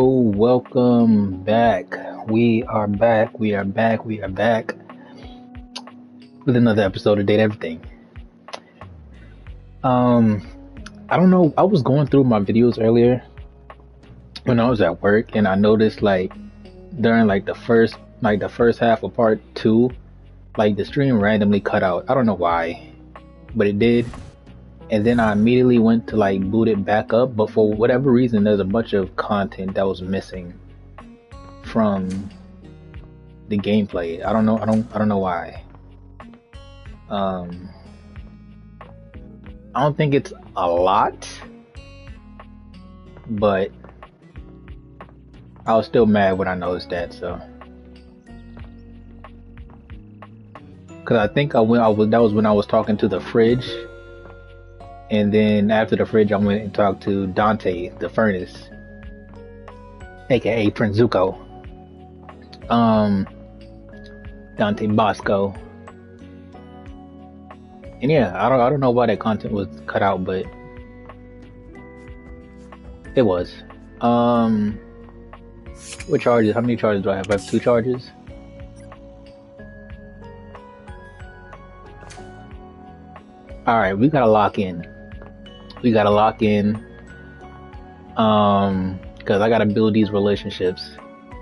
Oh, welcome back. We are back. We are back. We are back with another episode of Date Everything. Um, I don't know. I was going through my videos earlier when I was at work, and I noticed during the first half of part two, the stream randomly cut out. I don't know why, but it did. And then I immediately went to boot it back up, but for whatever reason, there's a bunch of content that was missing from the gameplay. I don't know. I don't know why. Um, I don't think it's a lot, but I was still mad when I noticed that. So, because I think I went. That was when I was talking to the fridge, and then after the fridge, I went and talked to Dante, the furnace, aka Prince Zuko. Dante Bosco. And yeah, I don't know why that content was cut out, but it was. What charges? How many charges do I have? I have 2 charges. Alright, we gotta lock in. Because I gotta build these relationships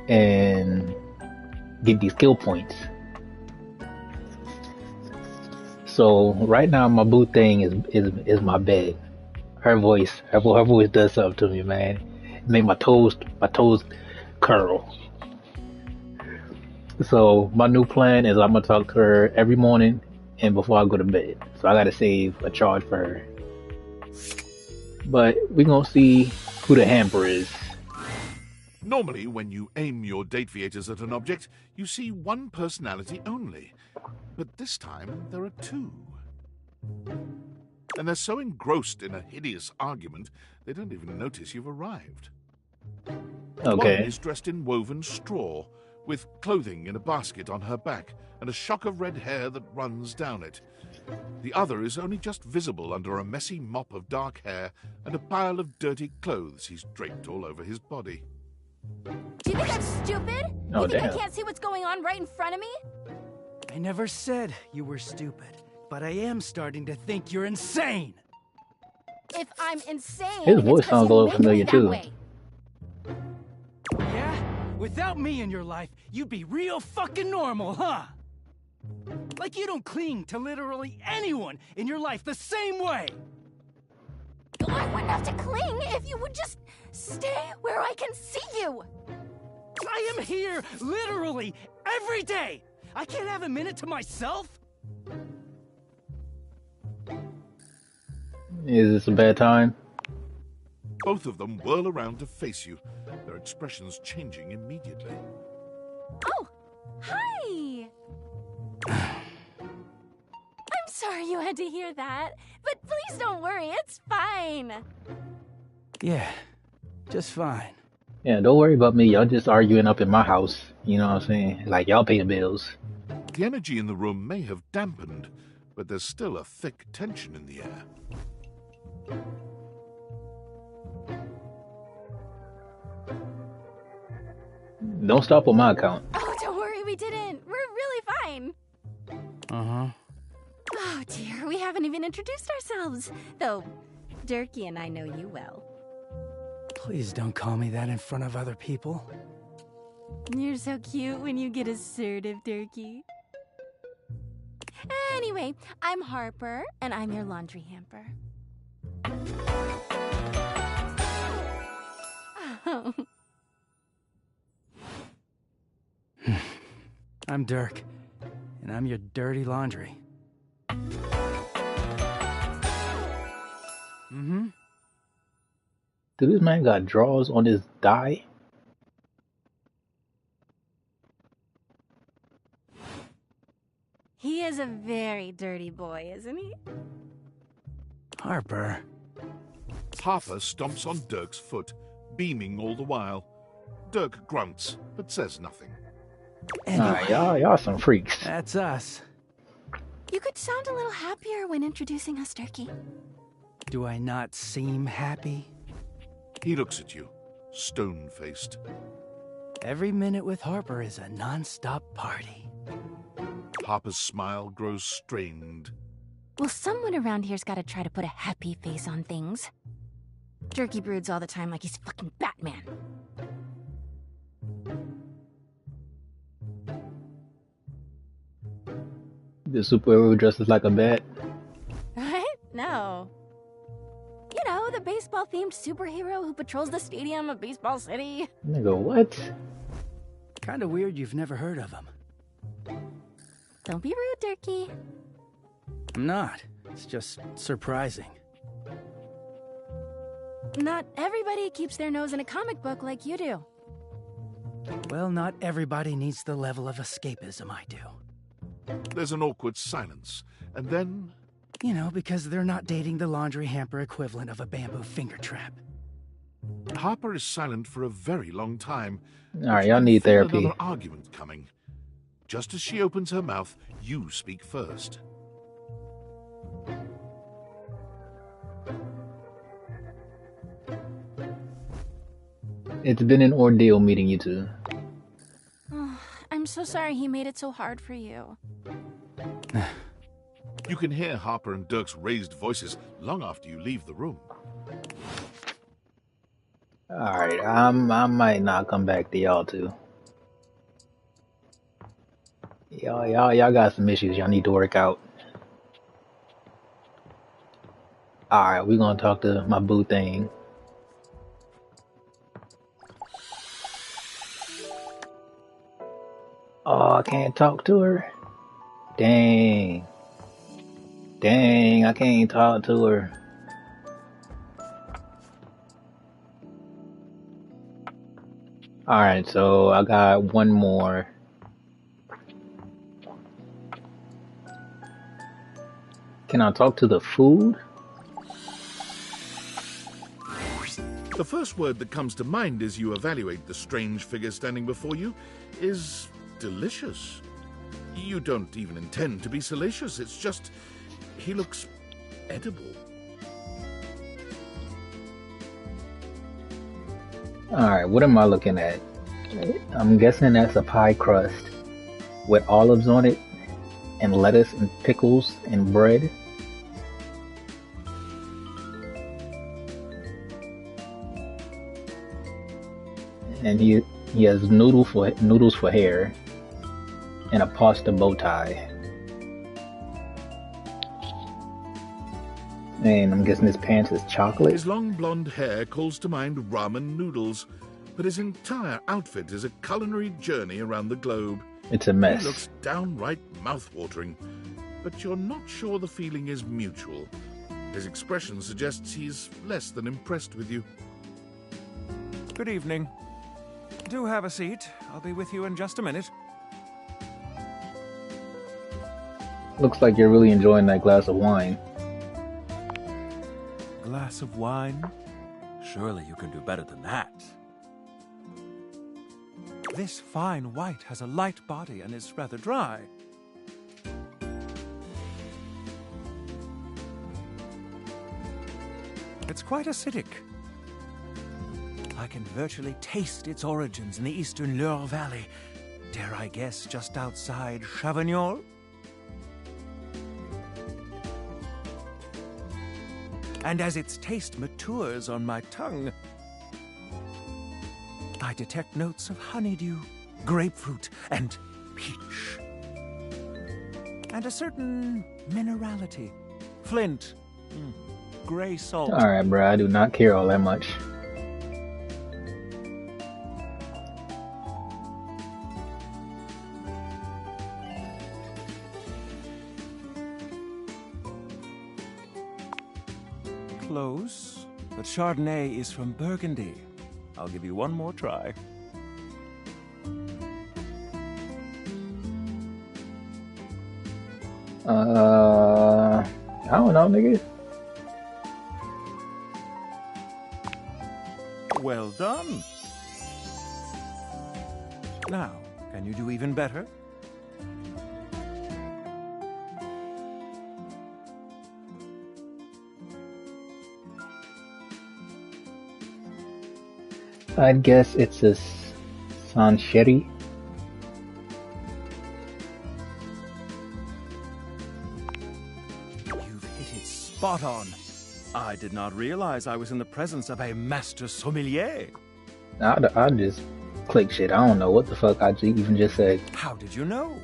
and get these skill points. So right now my boo thing is my bed. Her voice does something to me, man. It make my toes curl. So my new plan is I'm gonna talk to her every morning and before I go to bed. So I gotta save a charge for her. But we gonna see who the hamper is. Normally, when you aim your date viators at an object, you see one personality only. But this time, there are 2. And they're so engrossed in a hideous argument, they don't even notice you've arrived. Okay. One is dressed in woven straw, with clothing in a basket on her back, and a shock of red hair that runs down it. The other is only just visible under a messy mop of dark hair and a pile of dirty clothes he's draped all over his body. Do you think I'm stupid? Oh, you think damn. I can't see what's going on right in front of me? I never said you were stupid, but I am starting to think you're insane. If I'm insane, His voice it's 'cause sounds a you little make familiar, me that too. way. Yeah? Without me in your life, you'd be real fucking normal, huh? Like you don't cling to literally anyone in your life the same way. I wouldn't have to cling if you would just stay where I can see you. I am here literally every day. I can't have a minute to myself. Is this a bad time? Both of them whirl around to face you, their expressions changing immediately. Oh, hi. I'm sorry you had to hear that, but please don't worry, it's fine. Yeah, just fine. Yeah, don't worry about me. Y'all just arguing up in my house. You know what I'm saying? Like y'all pay the bills. The energy in the room may have dampened, but there's still a thick tension in the air. Don't stop on my account. Oh, don't worry, we didn't. We're really fine. Uh-huh. Oh dear, we haven't even introduced ourselves. Though, Durkee and I know you well. Please don't call me that in front of other people. You're so cute when you get assertive, Durkee. Anyway, I'm Harper, and I'm your laundry hamper. Oh. I'm Dirk, and I'm your dirty laundry. Mm-hmm. Dude, this man got draws on his thigh. He is a very dirty boy, isn't he? Harper. Harper stomps on Dirk's foot, beaming all the while. Dirk grunts, but says nothing. Anyway, Y'all some freaks. that's us. You could sound a little happier when introducing us, Durkee. Do I not seem happy? He looks at you, stone-faced. Every minute with Harper is a non-stop party. Harper's smile grows strained. Well, someone around here's gotta try to put a happy face on things. Jerky broods all the time like he's fucking Batman. The superhero dresses like a bat. What? No. You know, the baseball-themed superhero who patrols the stadium of Baseball City. Nigga, what? Kinda weird you've never heard of him. Don't be rude, Turkey. I'm not. It's just surprising. Not everybody keeps their nose in a comic book like you do. Well, not everybody needs the level of escapism I do. There's an awkward silence, and then... You know, because they're not dating the laundry hamper equivalent of a bamboo finger trap. Harper is silent for a very long time. Alright, y'all need Feel therapy. Another argument coming. Just as she opens her mouth, you speak first. It's been an ordeal meeting you two. Oh, I'm so sorry he made it so hard for you. You can hear Harper and Dirk's raised voices long after you leave the room. Alright, I might not come back to y'all too. Y'all got some issues y'all need to work out. Alright, we're gonna talk to my boo thing. Oh, I can't talk to her. Dang, I can't talk to her. Alright, so I got one more. Can I talk to the food? The first word that comes to mind as you evaluate the strange figure standing before you is delicious. You don't even intend to be salacious, it's just he looks edible. Alright, what am I looking at? I'm guessing that's a pie crust with olives on it and lettuce and pickles and bread. And he has noodles for hair and a pasta bow tie. And I'm guessing his pants is chocolate. His long blonde hair calls to mind ramen noodles, but his entire outfit is a culinary journey around the globe. It's a He mess. looks downright mouth-watering, but you're not sure the feeling is mutual. His expression suggests he's less than impressed with you. Good evening. Do have a seat. I'll be with you in just a minute. Looks like you're really enjoying that glass of wine. Glass of wine? Surely you can do better than that. This fine white has a light body and is rather dry. It's quite acidic. I can virtually taste its origins in the eastern Loire Valley. Dare I guess just outside Chavagnol? And as its taste matures on my tongue, I detect notes of honeydew, grapefruit, and peach. And a certain minerality. Flint, gray salt. Alright, bro, I do not care all that much. Close, but Chardonnay is from Burgundy. I'll give you one more try. I don't know, nigga. Well done. Now, can you do even better? I'd guess it's a Sansheri. You've hit it spot on. I did not realize I was in the presence of a master sommelier. I just click shit. I don't know what the fuck I even just said. How did you know?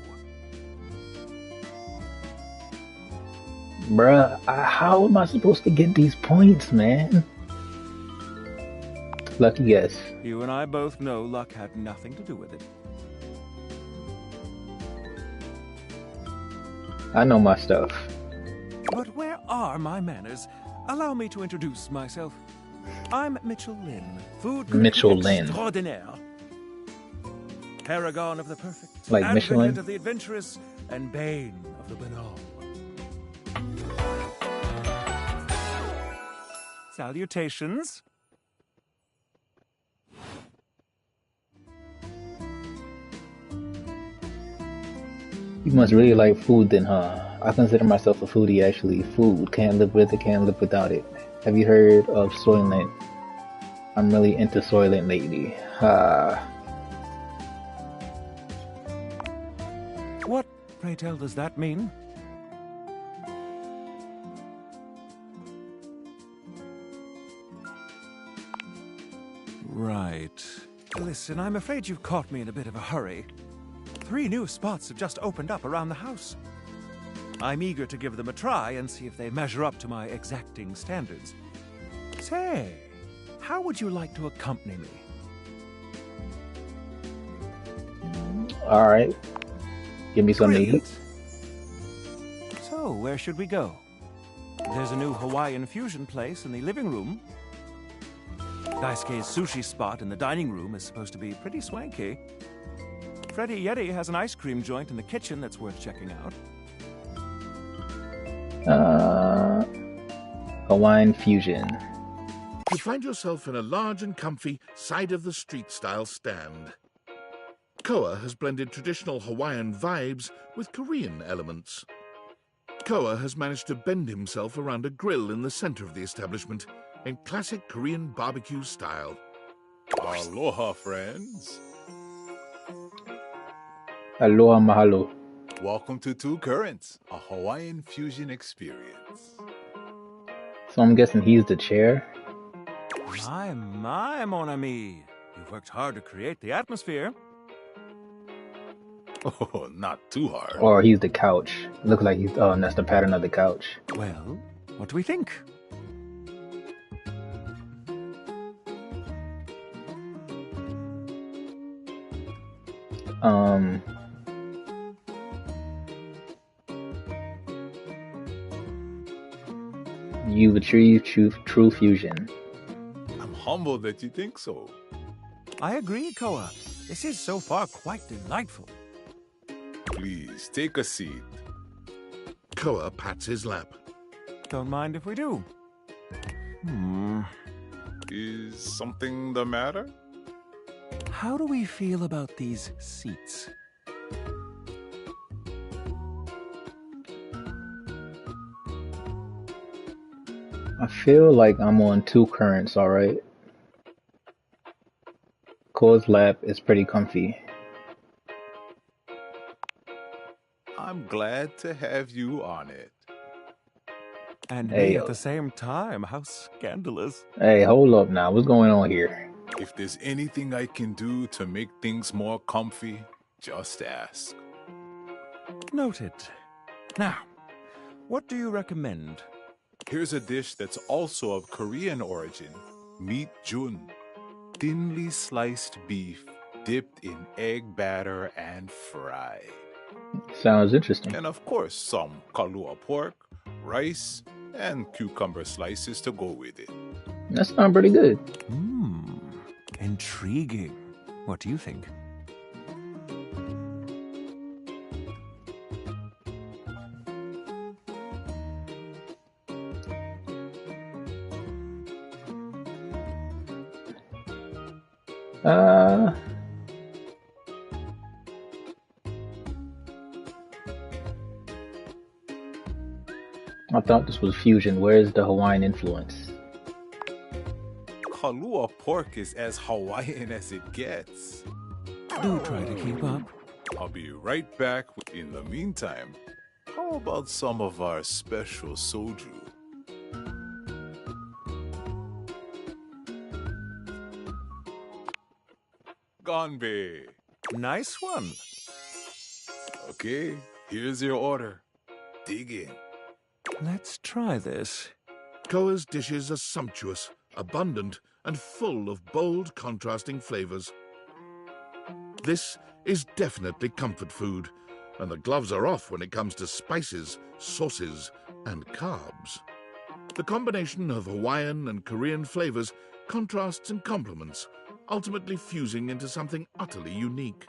Bruh, how am I supposed to get these points, man? Lucky guess. You and I both know luck had nothing to do with it. I know my stuff. But where are my manners? Allow me to introduce myself. I'm Mitchell Lynn, food critic Mitchell Lynn. extraordinaire. Paragon of the perfect, Like advocate Michelin? of the adventurous, and bane of the banal. Salutations. You must really like food then, huh? I consider myself a foodie actually. Food, can't live with it, can't live without it. Have you heard of Soylent? I'm really into Soylent lately. What, pray tell, does that mean? Right. Listen, I'm afraid you've caught me in a bit of a hurry. 3 new spots have just opened up around the house. I'm eager to give them a try and see if they measure up to my exacting standards. Say, how would you like to accompany me? Alright. Give me something to eat. Brilliant. So, where should we go? There's a new Hawaiian fusion place in the living room. Daisuke's sushi spot in the dining room is supposed to be pretty swanky. Freddy Yeti has an ice cream joint in the kitchen that's worth checking out. Hawaiian fusion. You find yourself in a large and comfy side-of-the-street style stand. Koa has blended traditional Hawaiian vibes with Korean elements. Koa has managed to bend himself around a grill in the center of the establishment in classic Korean barbecue style. Aloha, friends. Aloha mahalo. Welcome to Two Currents, a Hawaiian fusion experience. So I'm guessing he's the chair. My, mon ami. You've worked hard to create the atmosphere. Oh, not too hard. Or he's the couch. Looks like he's, oh, and that's the pattern of the couch. Well, what do we think? You've achieved true fusion. I'm humbled that you think so. I agree, Koa. This is so far quite delightful. Please, take a seat. Koa pats his lap. Don't mind if we do. Is something the matter? How do we feel about these seats? I feel like I'm on 2 currents, alright? Koa's lap is pretty comfy. I'm glad to have you on it. And Hey, me at the same time. How scandalous. Hey, hold up now. What's going on here? If there's anything I can do to make things more comfy, just ask. Noted. Now, what do you recommend? Here's a dish that's also of Korean origin, meat jun. Thinly sliced beef dipped in egg batter and fried. Sounds interesting. And of course, some kalua pork, rice, and cucumber slices to go with it. That sounds pretty good. Intriguing. What do you think? I thought this was fusion. Where's the Hawaiian influence? Kalua pork is as Hawaiian as it gets. Do try to keep up. I'll be right back. In the meantime, how about some of our special soju? Ganbei. Nice one. Okay, here's your order. Dig in. Let's try this. Koa's dishes are sumptuous, abundant, and full of bold, contrasting flavors. This is definitely comfort food, and the gloves are off when it comes to spices, sauces, and carbs. The combination of Hawaiian and Korean flavors contrasts and complements, ultimately fusing into something utterly unique.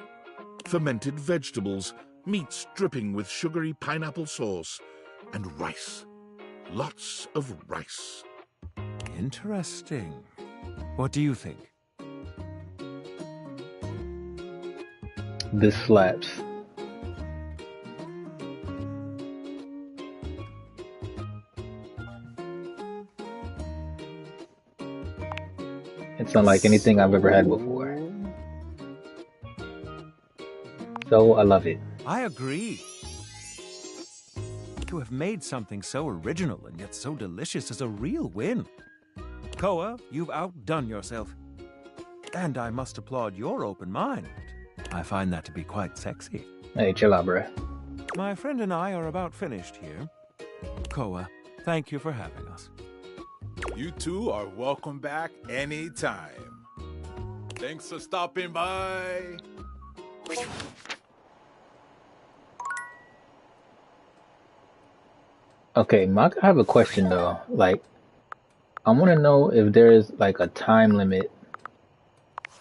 Fermented vegetables, meats dripping with sugary pineapple sauce, and rice. Lots of rice. Interesting. What do you think? This slaps. It's unlike anything I've ever had before. So I love it. I agree. To have made something so original and yet so delicious is a real win. Koa, you've outdone yourself. And I must applaud your open mind. I find that to be quite sexy. Hey, chill out, bruh. My friend and I are about finished here. Koa, thank you for having us. You two are welcome back anytime. Thanks for stopping by. Okay, Mark, I have a question though. Like, I want to know if there's like a time limit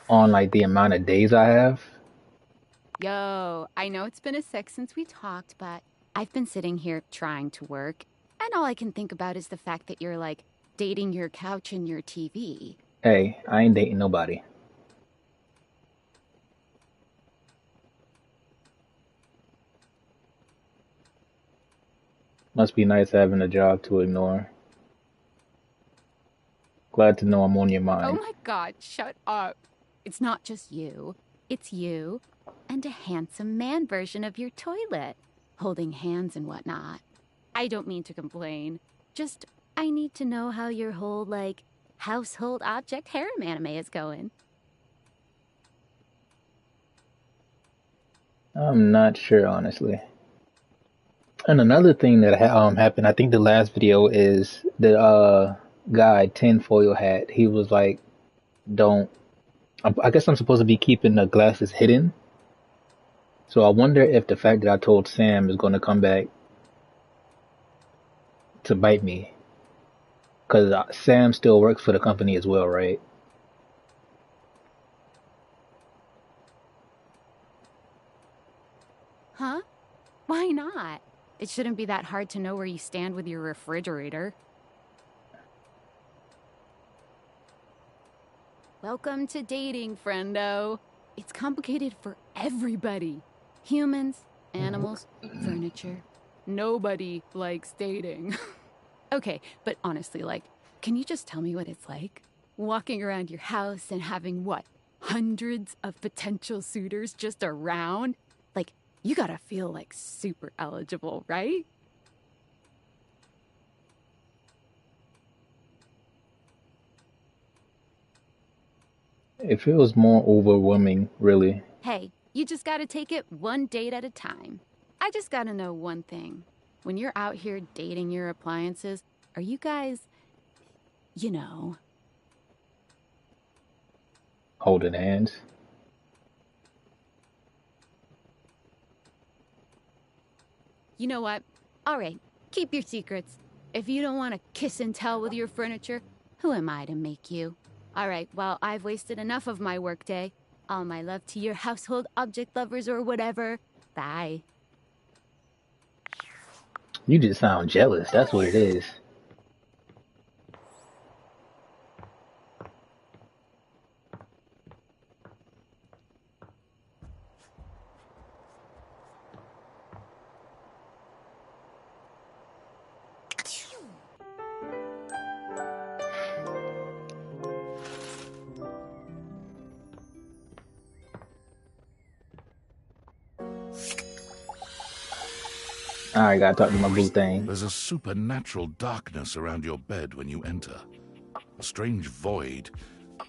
on like the amount of days I have. Yo, I know it's been a sec since we talked, but I've been sitting here trying to work, and all I can think about is the fact that you're like dating your couch and your TV. Hey, I ain't dating nobody. Must be nice having a job to ignore. Glad to know I'm on your Oh mind. my god, shut up. It's not just you. It's you and a handsome man version of your toilet, holding hands and whatnot. I don't mean to complain. Just, I need to know how your whole, like, household object harem anime is going. I'm not sure, honestly. And another thing that happened, I think the last video is the guy Tinfoil Hat. He was like, "Don't." I guess I'm supposed to be keeping the glasses hidden. So I wonder if the fact that I told Sam is going to come back to bite me, because Sam still works for the company as well, right? Huh? Why not? It shouldn't be that hard to know where you stand with your refrigerator. Welcome to dating, friendo. It's complicated for everybody. Humans, animals, furniture. Nobody likes dating. Okay, but honestly, like, can you just tell me what it's like? Walking around your house and having, what, hundreds of potential suitors just around? Like, you gotta feel, like, super eligible, right? It feels more overwhelming, really. Hey, you just gotta take it one date at a time. I just gotta know one thing. When you're out here dating your appliances, are you guys, you know... Holding hands. You know what? All right, keep your secrets. If you don't want to kiss and tell with your furniture, who am I to make you? All right, well, I've wasted enough of my workday. All my love to your household object lovers or whatever. Bye. You just sound jealous. That's what it is. I gotta talk to my boo thing. There's a supernatural darkness around your bed when you enter. A strange void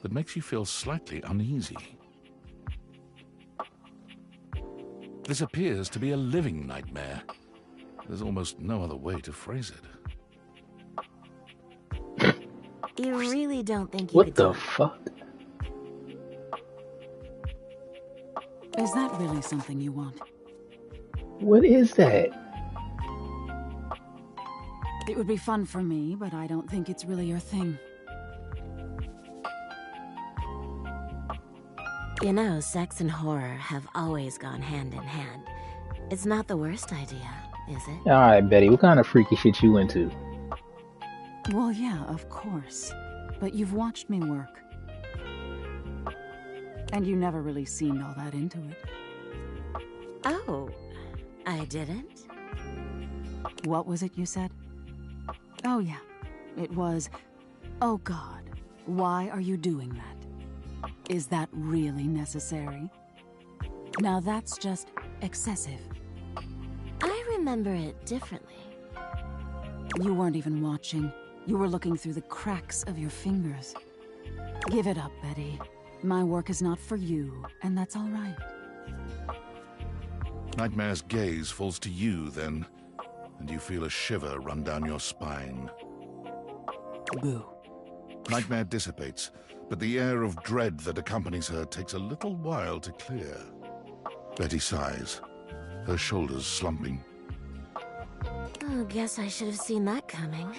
that makes you feel slightly uneasy. This appears to be a living nightmare. There's almost no other way to phrase it. You really don't think you What could the do it? fuck? Is that really something you want? What is that? It would be fun for me, but I don't think it's really your thing. You know, sex and horror have always gone hand in hand. It's not the worst idea, is it? Alright, Betty, what kind of freaky shit you into? Well, yeah, of course. But you've watched me work. And you never really seemed all that into it. Oh, I didn't? What was it you said? Oh, yeah. It was, oh God, why are you doing that? Is that really necessary? Now that's just excessive. I remember it differently. You weren't even watching. You were looking through the cracks of your fingers. Give it up, Betty. My work is not for you, and that's all right. Nightmare's gaze falls to you then, and you feel a shiver run down your spine. Boo. Nightmare dissipates, but the air of dread that accompanies her takes a little while to clear. Betty sighs, her shoulders slumping. Oh, guess I should have seen that coming.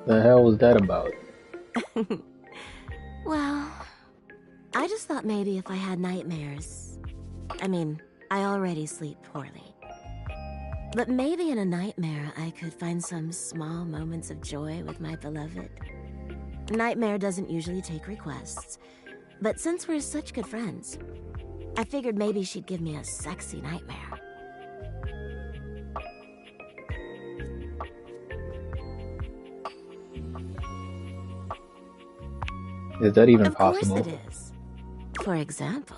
The hell was that about? Well, I just thought maybe if I had nightmares... I mean, I already sleep poorly. But maybe in a nightmare I could find some small moments of joy with my beloved. Nightmare doesn't usually take requests, but since we're such good friends, I figured maybe she'd give me a sexy nightmare. Is that even Of possible? course it is. For example,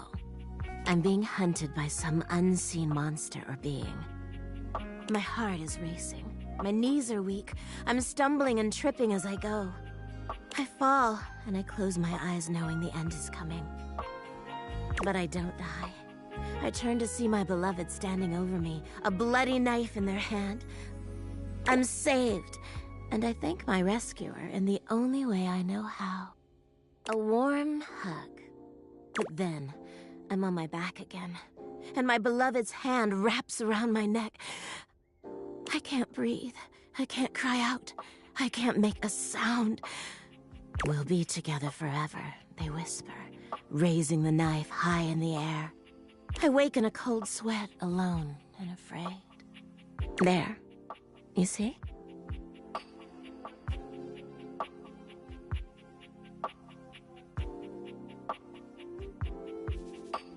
I'm being hunted by some unseen monster or being. My heart is racing. My knees are weak. I'm stumbling and tripping as I go. I fall, and I close my eyes knowing the end is coming. But I don't die. I turn to see my beloved standing over me, a bloody knife in their hand. I'm saved, and I thank my rescuer in the only way I know how. A warm hug. But then, I'm on my back again, and my beloved's hand wraps around my neck. I can't breathe. I can't cry out. I can't make a sound. We'll be together forever, they whisper, raising the knife high in the air. I wake in a cold sweat, alone and afraid. There. You see?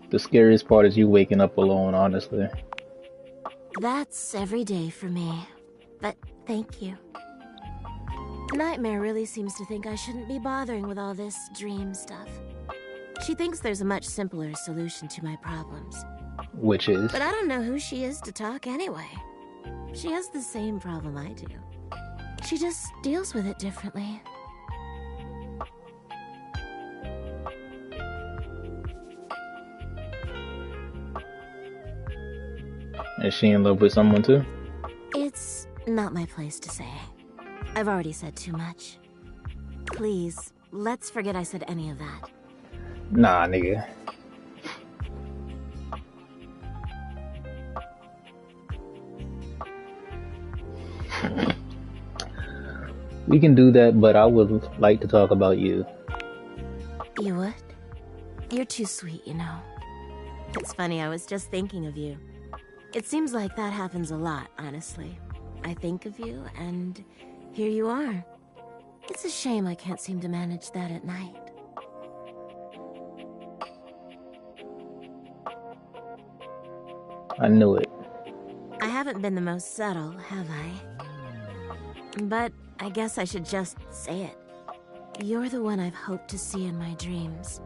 The scariest part is you waking up alone, honestly. That's every day for me. But thank you. Nightmare really seems to think I shouldn't be bothering with all this dream stuff. She thinks there's a much simpler solution to my problems. Which is? But I don't know who she is to talk anyway. She has the same problem I do. She just deals with it differently. Is she in love with someone too? It's not my place to say. I've already said too much. Please, let's forget I said any of that. Nah, nigga. We can do that, but I would like to talk about you. You would? You're too sweet, you know. It's funny, I was just thinking of you. It seems like that happens a lot, honestly. I think of you, and here you are. It's a shame I can't seem to manage that at night. I knew it. I haven't been the most subtle, have I? But I guess I should just say it. You're the one I've hoped to see in my dreams.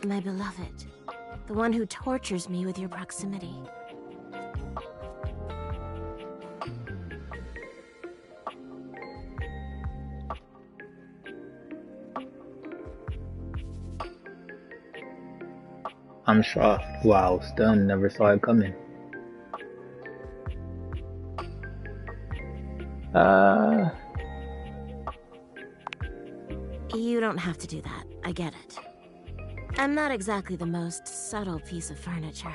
My beloved. The one who tortures me with your proximity. I'm shocked. Wow, stunned. Never saw it coming. You don't have to do that. I get it. I'm not exactly the most subtle piece of furniture.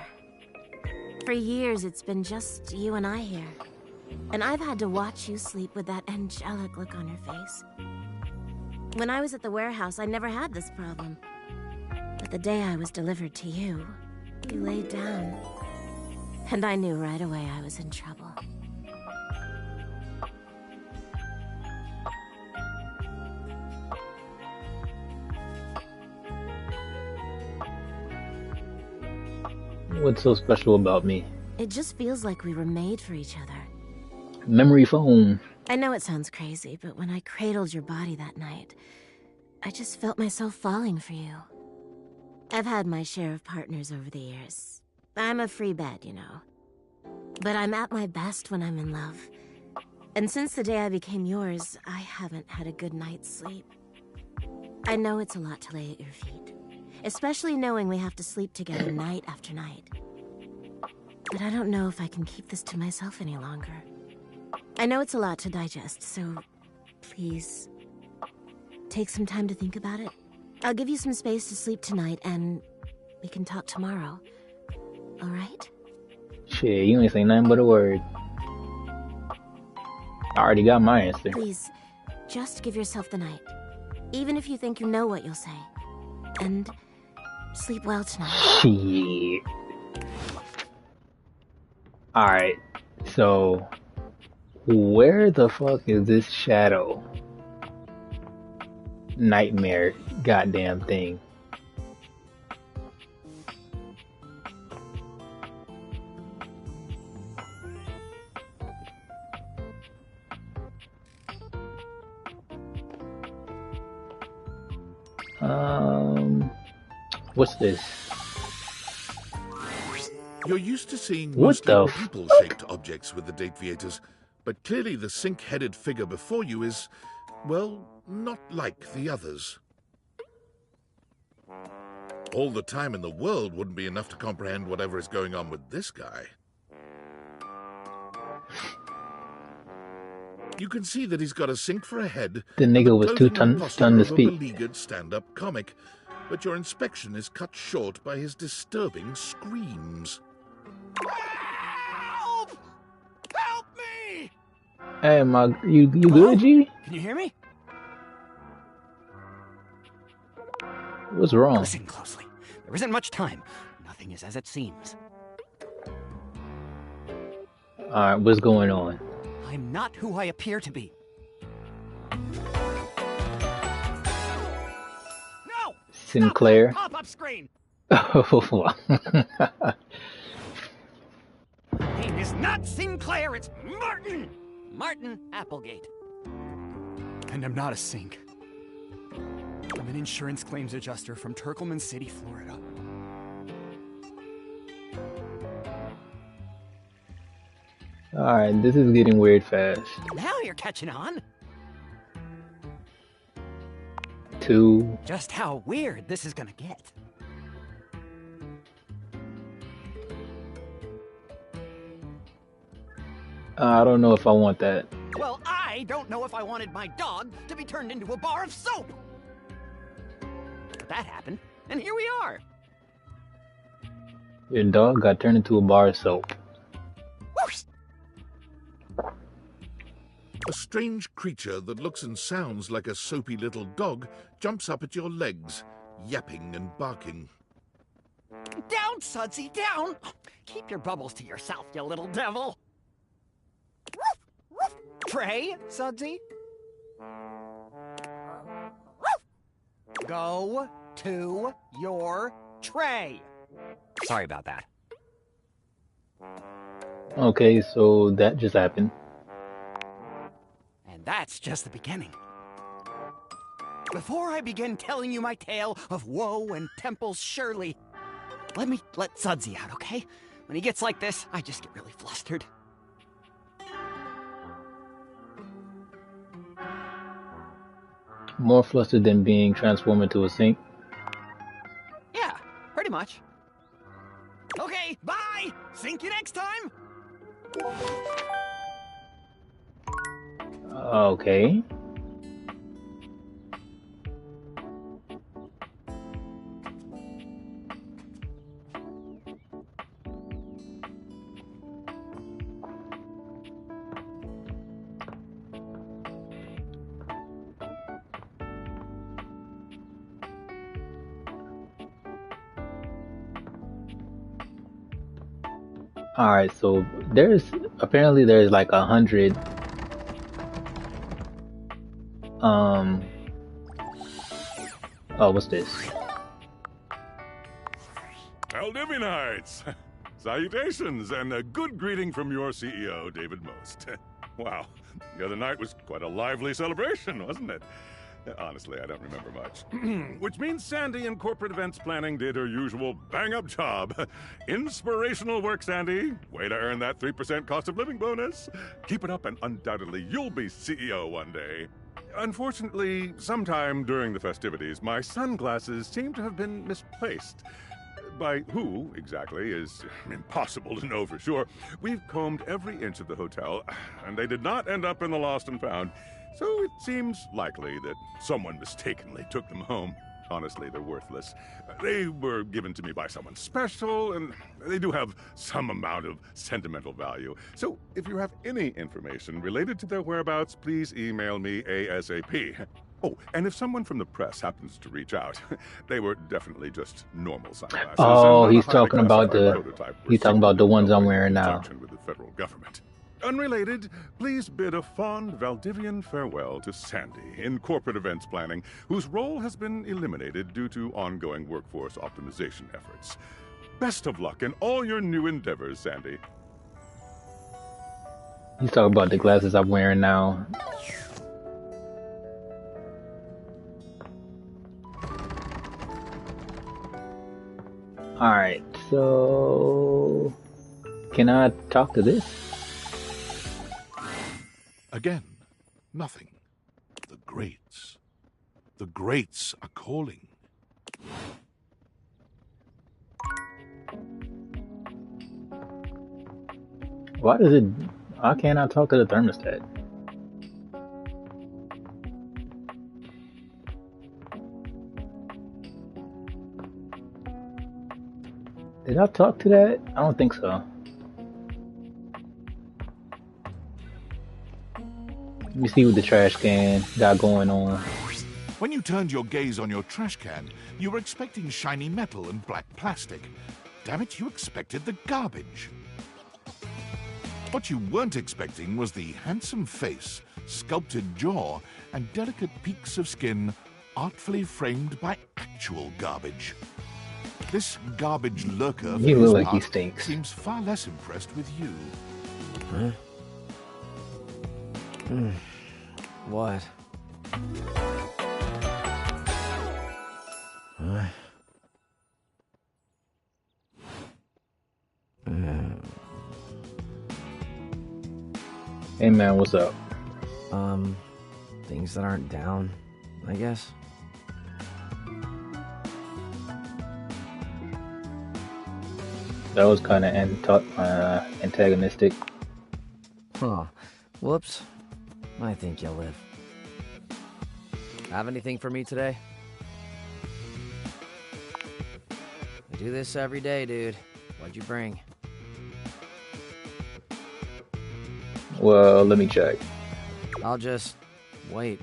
For years, it's been just you and I here. And I've had to watch you sleep with that angelic look on your face. When I was at the warehouse, I never had this problem. But the day I was delivered to you, you laid down. And I knew right away I was in trouble. What's so special about me? It just feels like we were made for each other. Memory foam. I know it sounds crazy, but when I cradled your body that night, I just felt myself falling for you. I've had my share of partners over the years. I'm a free bed, you know. But I'm at my best when I'm in love. And since the day I became yours, I haven't had a good night's sleep. I know it's a lot to lay at your feet, especially knowing we have to sleep together night after night. But I don't know if I can keep this to myself any longer. I know it's a lot to digest, so please, take some time to think about it. I'll give you some space to sleep tonight, and we can talk tomorrow. All right? Shit, you ain't say nothing but a word. I already got my answer. Please, just give yourself the night. Even if you think you know what you'll say. And sleep well tonight. Shit. Alright, so where the fuck is this shadow nightmare goddamn thing? What's this? You're used to seeing What mostly the people-shaped objects with the Dateviators, but clearly the sink-headed figure before you is, well, not like the others. All the time in the world wouldn't be enough to comprehend whatever is going on with this guy. You can see that he's got a sink for a head. The nigga was too stunned to speak. A beleaguered stand-up comic, but your inspection is cut short by his disturbing screams. Help! Help me! Hey, you good, G? Can you hear me? What's wrong? Listen closely. There isn't much time. Nothing is as it seems. Alright, what's going on? I'm not who I appear to be. No! Sinclair. Pop-up screen! Oh, Name is not Sinclair, it's Martin! Martin Applegate. And I'm not a sink. I'm an insurance claims adjuster from Turkleman City, Florida. Alright, this is getting weird fast. Now you're catching on. 2. Just how weird this is gonna get. I don't know if I want that. Well, I don't know if I wanted my dog to be turned into a bar of soap. But that happened, and here we are. Your dog got turned into a bar of soap. Whoosh! A strange creature that looks and sounds like a soapy little dog jumps up at your legs, yapping and barking. Down, Sudsy, down! Keep your bubbles to yourself, you little devil. Woof, woof. Tray, Sudsy. Woof. Go to your tray. Sorry about that. Okay, so that just happened. And that's just the beginning. Before I begin telling you my tale of woe and Temple's Shirley, let Sudsy out, okay? When he gets like this, I just get really flustered. More flustered than being transformed into a sink. Yeah, pretty much. Okay, bye! Sink you next time! Okay. Alright, so there's like 100 oh, what's this? Aldivinites! Salutations, and a good greeting from your CEO, David Most. Wow, the other night was quite a lively celebration, wasn't it? Honestly, I don't remember much. Which means Sandy in corporate events planning did her usual bang-up job. Inspirational work, Sandy. Way to earn that 3% cost of living bonus. Keep it up and undoubtedly you'll be CEO one day. Unfortunately, sometime during the festivities, my sunglasses seem to have been misplaced. By who, exactly, is impossible to know for sure. We've combed every inch of the hotel, and they did not end up in the lost and found. So it seems likely that someone mistakenly took them home. Honestly, they're worthless. They were given to me by someone special, and they do have some amount of sentimental value. So if you have any information related to their whereabouts, please email me ASAP. Oh, and if someone from the press happens to reach out, they were definitely just normal sunglasses. Oh, he's talking about the ones I'm wearing now. With the federal government. Unrelated, please bid a fond Valdivian farewell to Sandy in corporate events planning, whose role has been eliminated due to ongoing workforce optimization efforts. Best of luck in all your new endeavors, Sandy. He's talking about the glasses I'm wearing now. Alright, so can I talk to this? Again, nothing. The greats. The greats are calling. Why can't I talk to the thermostat? Did I talk to that? I don't think so. Let me see what the trash can got going on. When you turned your gaze on your trash can, you were expecting shiny metal and black plastic. Damn it, you expected the garbage. What you weren't expecting was the handsome face, sculpted jaw, and delicate peaks of skin artfully framed by actual garbage. This garbage lurker He looks like he stinks. seems far less impressed with you. Huh? What? Huh? Hey man, what's up? Things that aren't down, I guess. That was kind of antagonistic. Huh. Whoops. I think you'll live. Have anything for me today? I do this every day, dude. What'd you bring? Well, let me check. I'll just wait.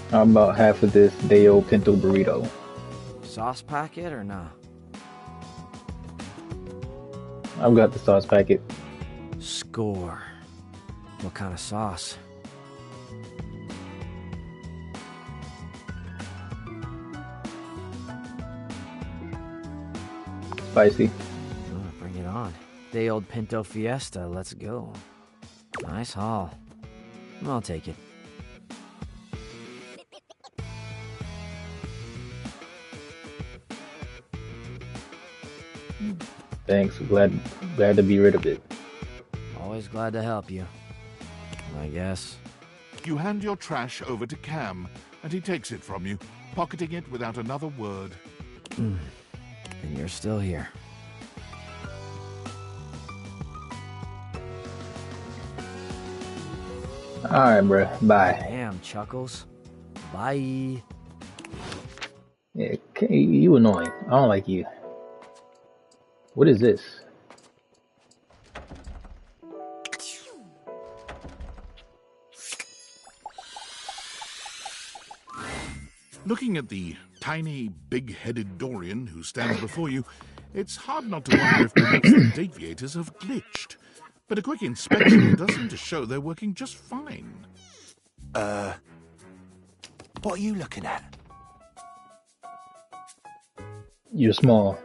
How about half of this Deo Pinto burrito? Sauce packet or nah? I've got the sauce packet. Score. What kind of sauce? Spicy. Oh, bring it on. Day old Pinto Fiesta, let's go. Nice haul. I'll take it. Thanks. Glad to be rid of it. Always glad to help you. I guess. You hand your trash over to Cam, and he takes it from you, pocketing it without another word. And you're still here. Alright, bro. Bye. Damn, Chuckles. Bye. Yeah, you annoying. I don't like you. What is this? Looking at the tiny, big-headed Dorian who stands before you, it's hard not to wonder if perhaps the Deviators have glitched. But a quick inspection does seem to show they're working just fine. What are you looking at? You're small.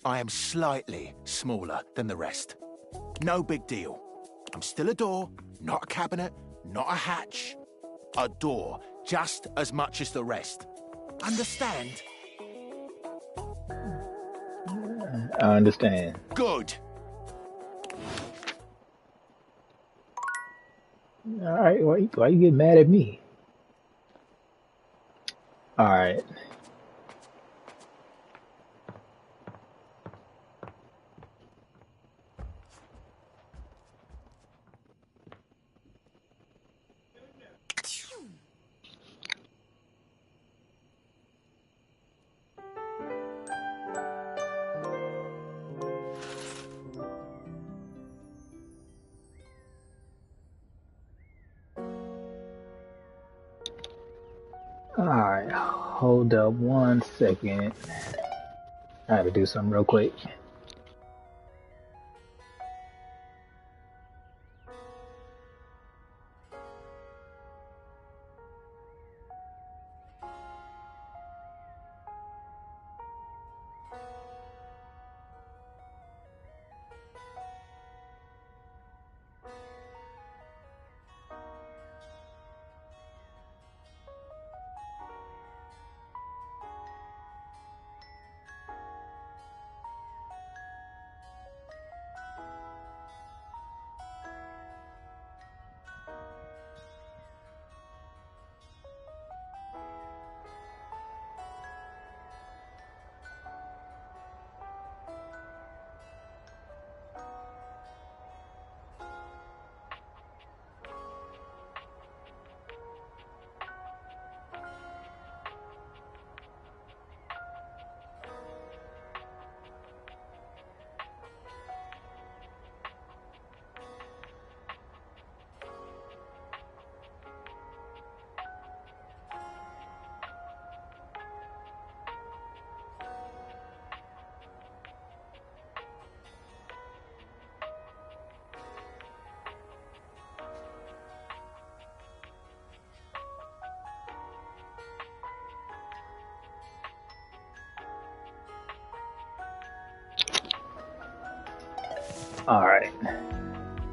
I am slightly smaller than the rest. No big deal. I'm still a door, not a cabinet, not a hatch. A door, just as much as the rest. Understand? I understand. Good. Alright, why you get mad at me? Alright. Alright, hold up 1 second. I have to do something real quick.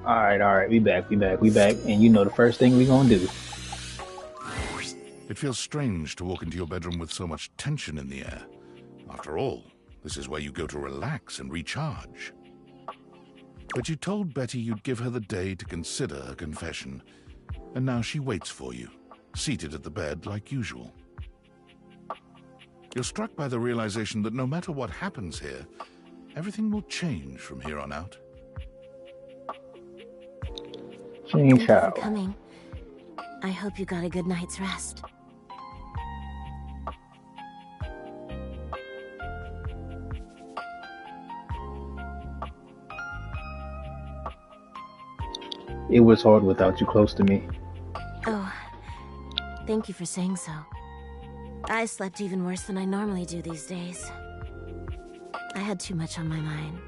Alright, we back. And you know the first thing we gonna do. It feels strange to walk into your bedroom with so much tension in the air. After all, this is where you go to relax and recharge. But you told Betty you'd give her the day to consider a confession, and now she waits for you, seated at the bed like usual. You're struck by the realization that no matter what happens here, everything will change from here on out. Thank you for coming. I hope you got a good night's rest. It was hard without you close to me. Oh, thank you for saying so. I slept even worse than I normally do these days. I had too much on my mind,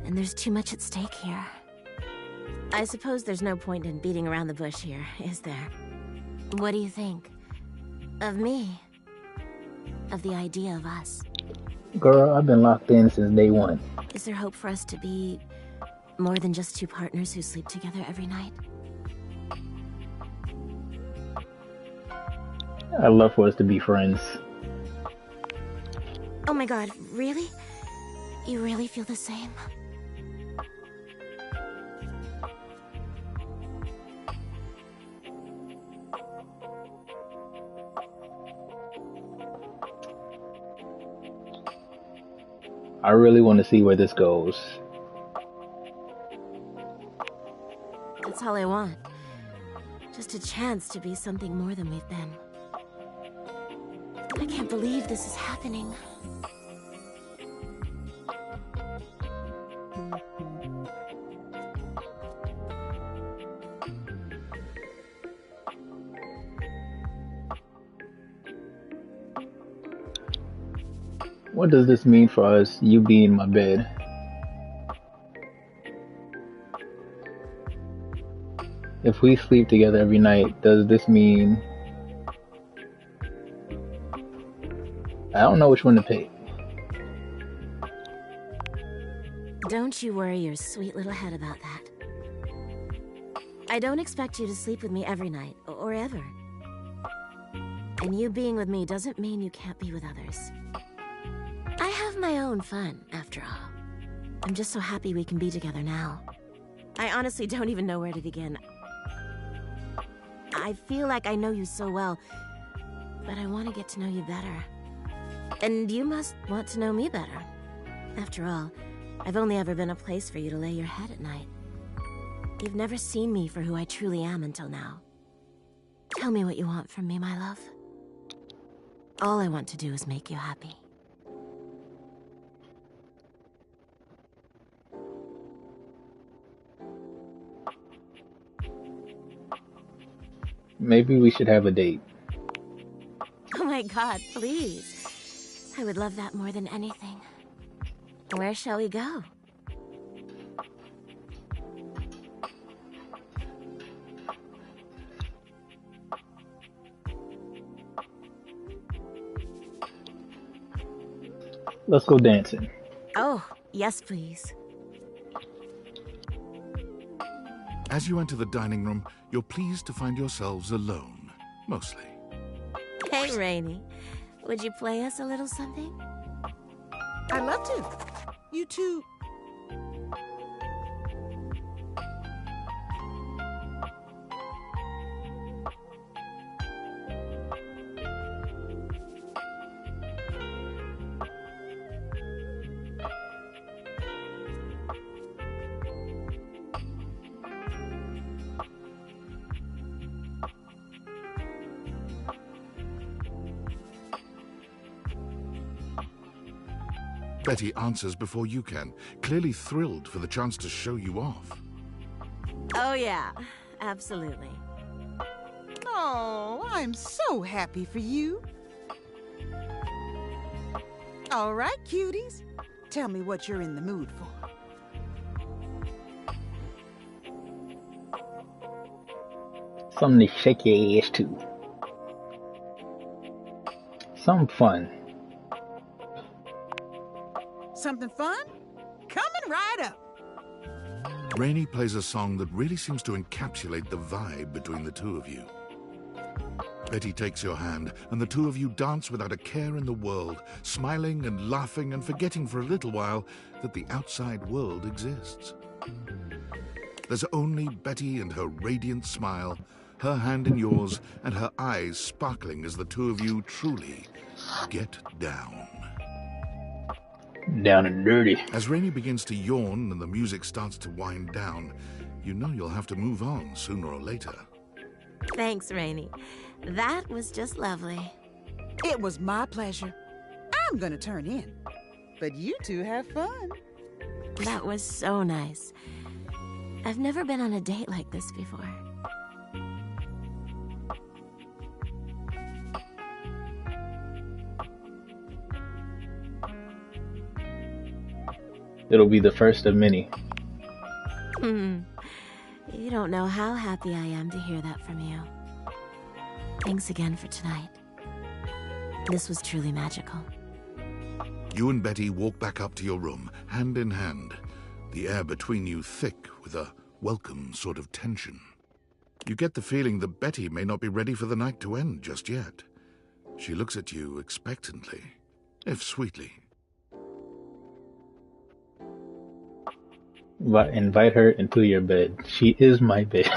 and there's too much at stake here. I suppose there's no point in beating around the bush here, is there? What do you think? Of me? Of the idea of us? Girl, I've been locked in since day one. Is there hope for us to be more than just two partners who sleep together every night? I'd love for us to be friends. Oh my god, really? You really feel the same? I really want to see where this goes. That's all I want. Just a chance to be something more than we've been. I can't believe this is happening. What does this mean for us, you being in my bed? If we sleep together every night, does this mean... I don't know which one to pick. Don't you worry your sweet little head about that. I don't expect you to sleep with me every night, or ever. And you being with me doesn't mean you can't be with others. I have my own fun, after all. I'm just so happy we can be together now. I honestly don't even know where to begin. I feel like I know you so well, but I want to get to know you better. And you must want to know me better. After all, I've only ever been a place for you to lay your head at night. You've never seen me for who I truly am until now. Tell me what you want from me, my love. All I want to do is make you happy. Maybe we should have a date. Oh my god, please. I would love that more than anything. Where shall we go? Let's go dancing. Oh, yes please. As you enter the dining room, you're pleased to find yourselves alone, mostly. Hey, Rainy. Would you play us a little something? I'd love to. You two... Betty answers before you can, clearly thrilled for the chance to show you off. Oh yeah, absolutely. Oh, I'm so happy for you. All right, cuties. Tell me what you're in the mood for. Something to shake your ass to. Something fun. Something fun? Coming right up. Rainy plays a song that really seems to encapsulate the vibe between the two of you. Betty takes your hand, and the two of you dance without a care in the world, smiling and laughing and forgetting for a little while that the outside world exists. There's only Betty and her radiant smile, her hand in yours, and her eyes sparkling as the two of you truly get down. Down and dirty. As Rainy begins to yawn and the music starts to wind down, you know you'll have to move on sooner or later. Thanks, Rainy. That was just lovely. It was my pleasure. I'm gonna turn in. But you two have fun. That was so nice. I've never been on a date like this before. It'll be the first of many. You don't know how happy I am to hear that from you. Thanks again for tonight. This was truly magical. You and Betty walk back up to your room, hand in hand, the air between you thick with a welcome sort of tension. You get the feeling that Betty may not be ready for the night to end just yet. She looks at you expectantly, if sweetly. Invite her into your bed. She is my bed.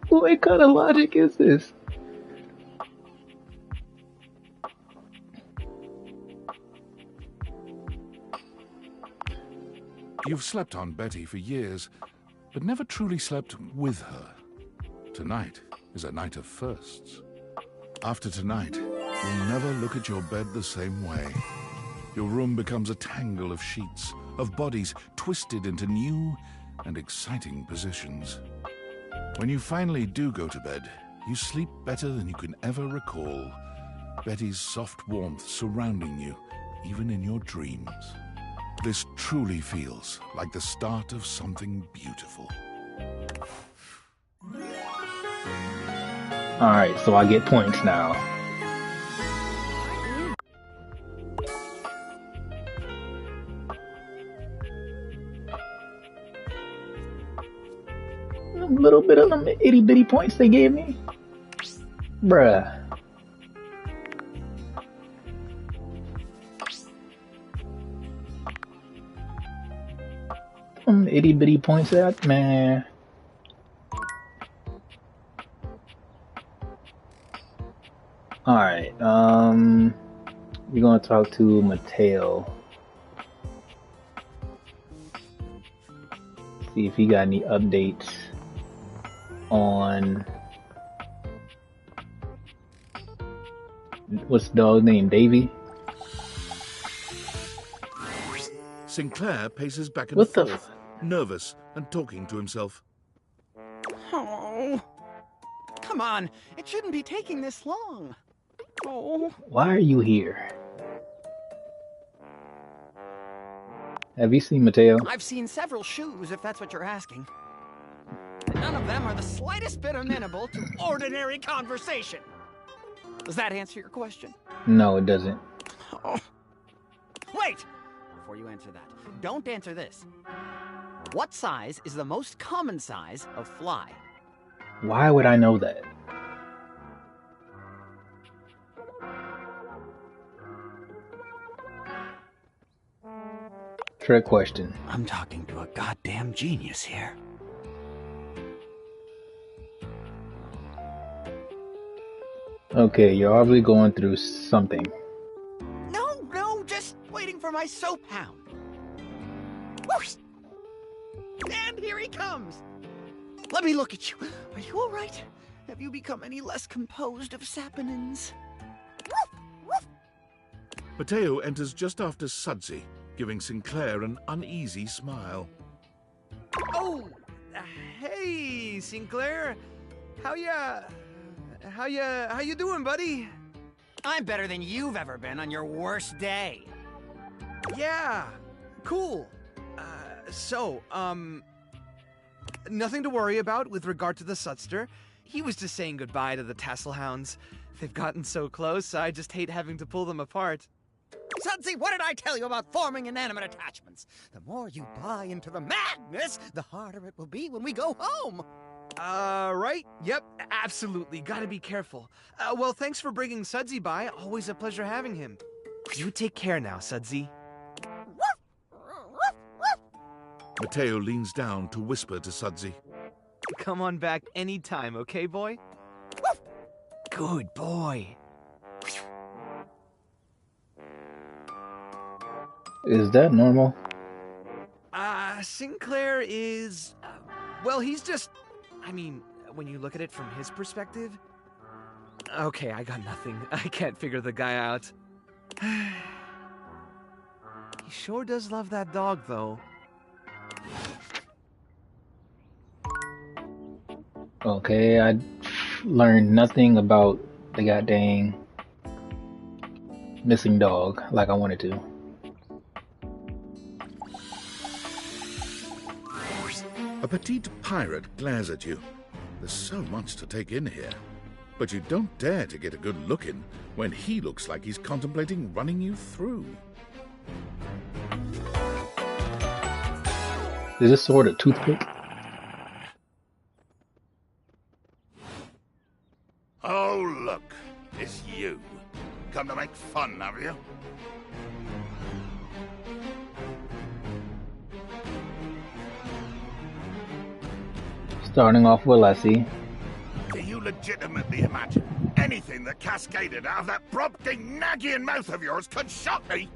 What kind of logic is this? You've slept on Betty for years, but never truly slept with her. Tonight is a night of firsts. After tonight, you'll never look at your bed the same way. Your room becomes a tangle of sheets, of bodies twisted into new and exciting positions. When you finally do go to bed, you sleep better than you can ever recall. Betty's soft warmth surrounding you, even in your dreams. This truly feels like the start of something beautiful. Alright, so I get points now. A little bit of them itty bitty points they gave me. Bruh. Itty bitty points that, man. Alright, we're gonna talk to Mateo. See if he got any updates on what's the dog's name? Davy? Sinclair paces back and forth, nervous and talking to himself. Oh, come on. It shouldn't be taking this long. Oh. Why are you here? Have you seen Mateo? I've seen several shoes, if that's what you're asking. And none of them are the slightest bit amenable to ordinary conversation. Does that answer your question? No, it doesn't. Oh. Wait! Before you answer that, don't answer this. What size is the most common size of fly? Why would I know that? Trick question. I'm talking to a goddamn genius here. Okay, you're obviously going through something. No, just waiting for my soap hound. Whoosh! And here he comes. Let me look at you. Are you all right? Have you become any less composed of saponins? Mateo enters just after Sudsy, giving Sinclair an uneasy smile. Oh, hey, Sinclair. How you doing, buddy? I'm better than you've ever been on your worst day. Yeah, cool. Nothing to worry about with regard to the Sudster. He was just saying goodbye to the Tasselhounds. They've gotten so close, I just hate having to pull them apart. Sudsy, what did I tell you about forming inanimate attachments? The more you buy into the madness, the harder it will be when we go home. Right? Yep, absolutely. Gotta be careful. Well, thanks for bringing Sudsy by. Always a pleasure having him. You take care now, Sudsy. Mateo leans down to whisper to Sudsy. Come on back anytime, okay, boy? Good boy. Is that normal? Sinclair is... well, he's just... I mean, when you look at it from his perspective... Okay, I got nothing. I can't figure the guy out. He sure does love that dog, though. Okay, I learned nothing about the goddamn missing dog like I wanted to. A petite pirate glares at you. There's so much to take in here. But you don't dare to get a good look in when he looks like he's contemplating running you through. Is this sword a toothpick? Oh, look. It's you. Come to make fun, have you? Starting off well, I see. Do you legitimately imagine anything that cascaded out of that Brobdingnagian mouth of yours could shock me?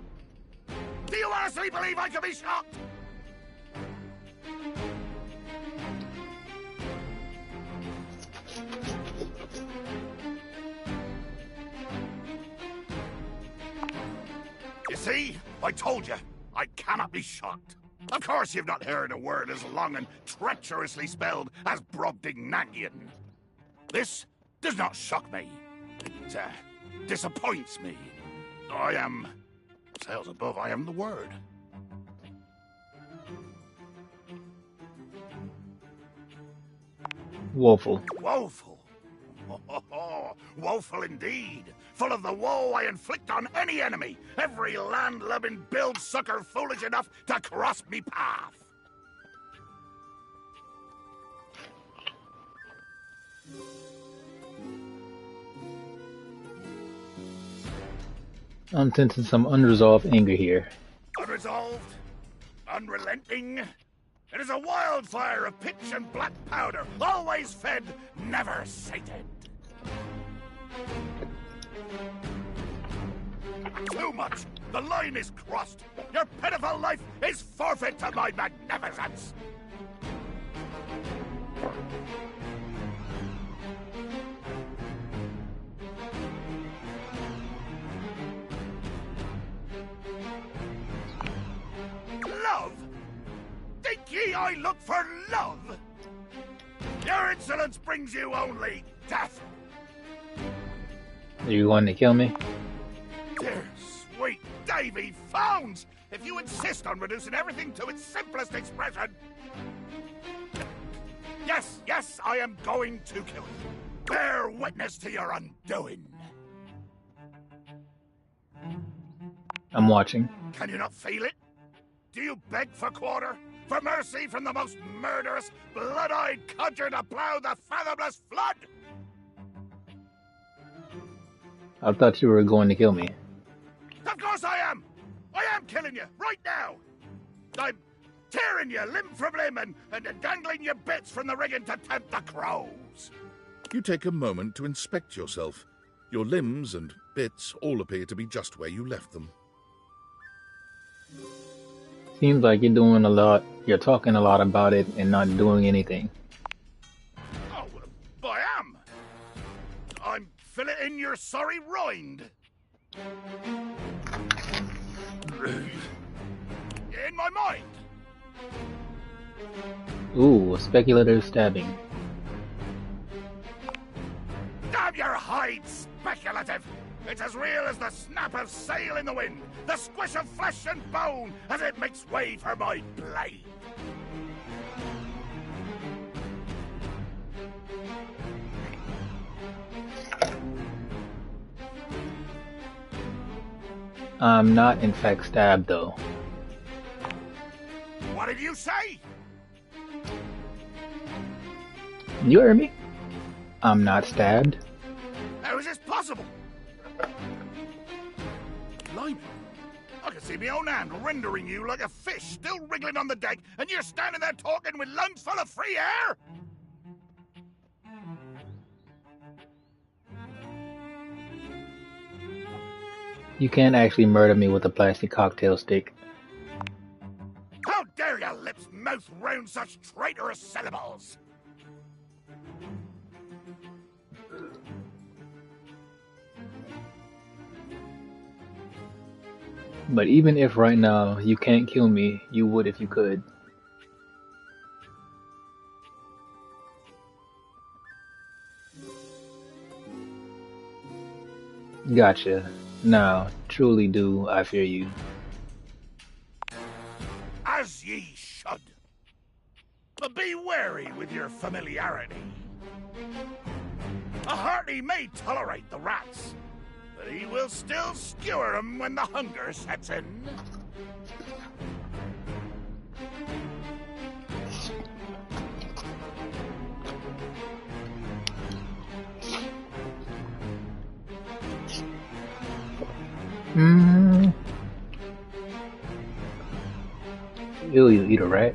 Do you honestly believe I could be shocked? You see? I told you. I cannot be shocked. Of course you've not heard a word as long and treacherously spelled as Brobdingnagian. This does not shock me. It disappoints me. I am... Sales above, I am the word. Woeful. Woeful? Woeful indeed. Full of the woe I inflict on any enemy. Every land-loving build-sucker foolish enough to cross me path. I'm sensing some unresolved anger here. Unresolved, unrelenting. It is a wildfire of pitch and black powder, always fed, never sated. Too much. The line is crossed. Your pitiful life is forfeit to my magnificence. Love? Think ye I look for love? Your insolence brings you only death. Are you going to kill me? Dear sweet Davy Phones! If you insist on reducing everything to its simplest expression... Yes, I am going to kill you. Bear witness to your undoing. I'm watching. Can you not feel it? Do you beg for quarter? For mercy from the most murderous, blood-eyed codger to plow the fathomless flood? I thought you were going to kill me. Of course I am! I am killing you, right now! I'm tearing you limb from limb and dangling your bits from the rigging to tempt the crows. You take a moment to inspect yourself. Your limbs and bits all appear to be just where you left them. Seems like you're doing a lot. You're talking a lot about it and not doing anything. Oh, I am! I'm filleting your sorry rind. In my mind. Ooh, speculative stabbing. Damn your hide, speculative! It's as real as the snap of sail in the wind, the squish of flesh and bone as it makes way for my blade. I'm not in fact stabbed though. What did you say? You heard me? I'm not stabbed. How is this possible? Blimey. I can see my own hand rendering you like a fish still wriggling on the deck, and you're standing there talking with lungs full of free air? You can't actually murder me with a plastic cocktail stick. How dare your lips mouth round such traitorous syllables? But even if right now you can't kill me, you would if you could. Gotcha. Now, truly do I fear you. As ye should. But be wary with your familiarity. A hearty may tolerate the rats, but he will still skewer them when the hunger sets in. You eat a rat?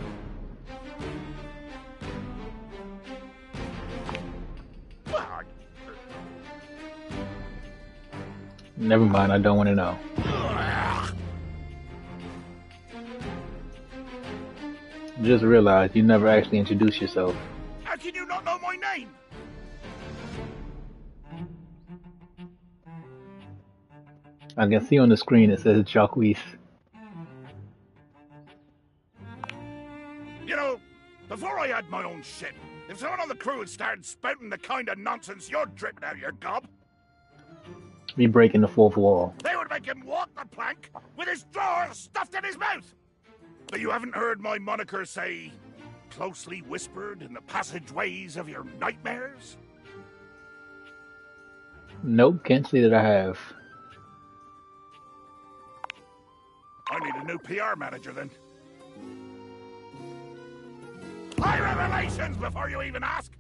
Never mind, I don't want to know. Just realized you never actually introduced yourself. How can you not know my name? I can see on the screen it says Jacques. You know, before I had my own ship, if someone on the crew had started spouting the kind of nonsense you're dripping out of your gob, Me breaking the fourth wall. they would make him walk the plank with his drawers stuffed in his mouth. But you haven't heard my moniker say, closely whispered in the passageways of your nightmares? Nope, can't say that I have. I need a new PR manager then. High revelations before you even ask.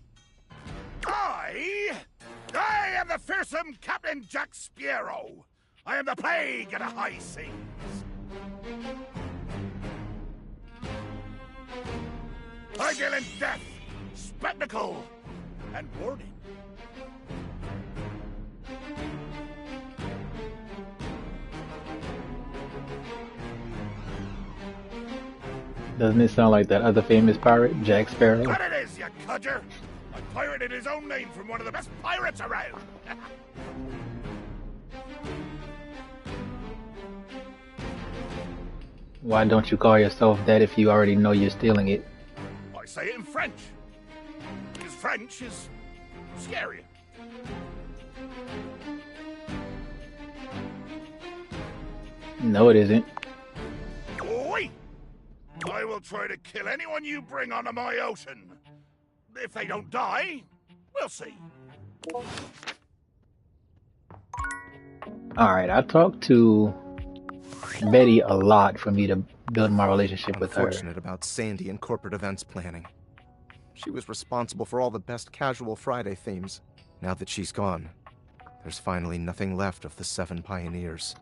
I am the fearsome Captain Jack Sparrow. I am the plague of the high seas. I deal in death, spectacle, and warning. Doesn't it sound like that other famous pirate, Jack Sparrow? What it is, you cudger! I pirated his own name from one of the best pirates around. Why don't you call yourself that if you already know you're stealing it? I say it in French. Because French is scary. No, it isn't. Oi! I will try to kill anyone you bring onto my ocean. If they don't die, we'll see. Alright, I talked to Betty a lot for me to build my relationship with her. Unfortunate about Sandy and corporate events planning. She was responsible for all the best casual Friday themes. Now that she's gone, there's finally nothing left of the 7 pioneers.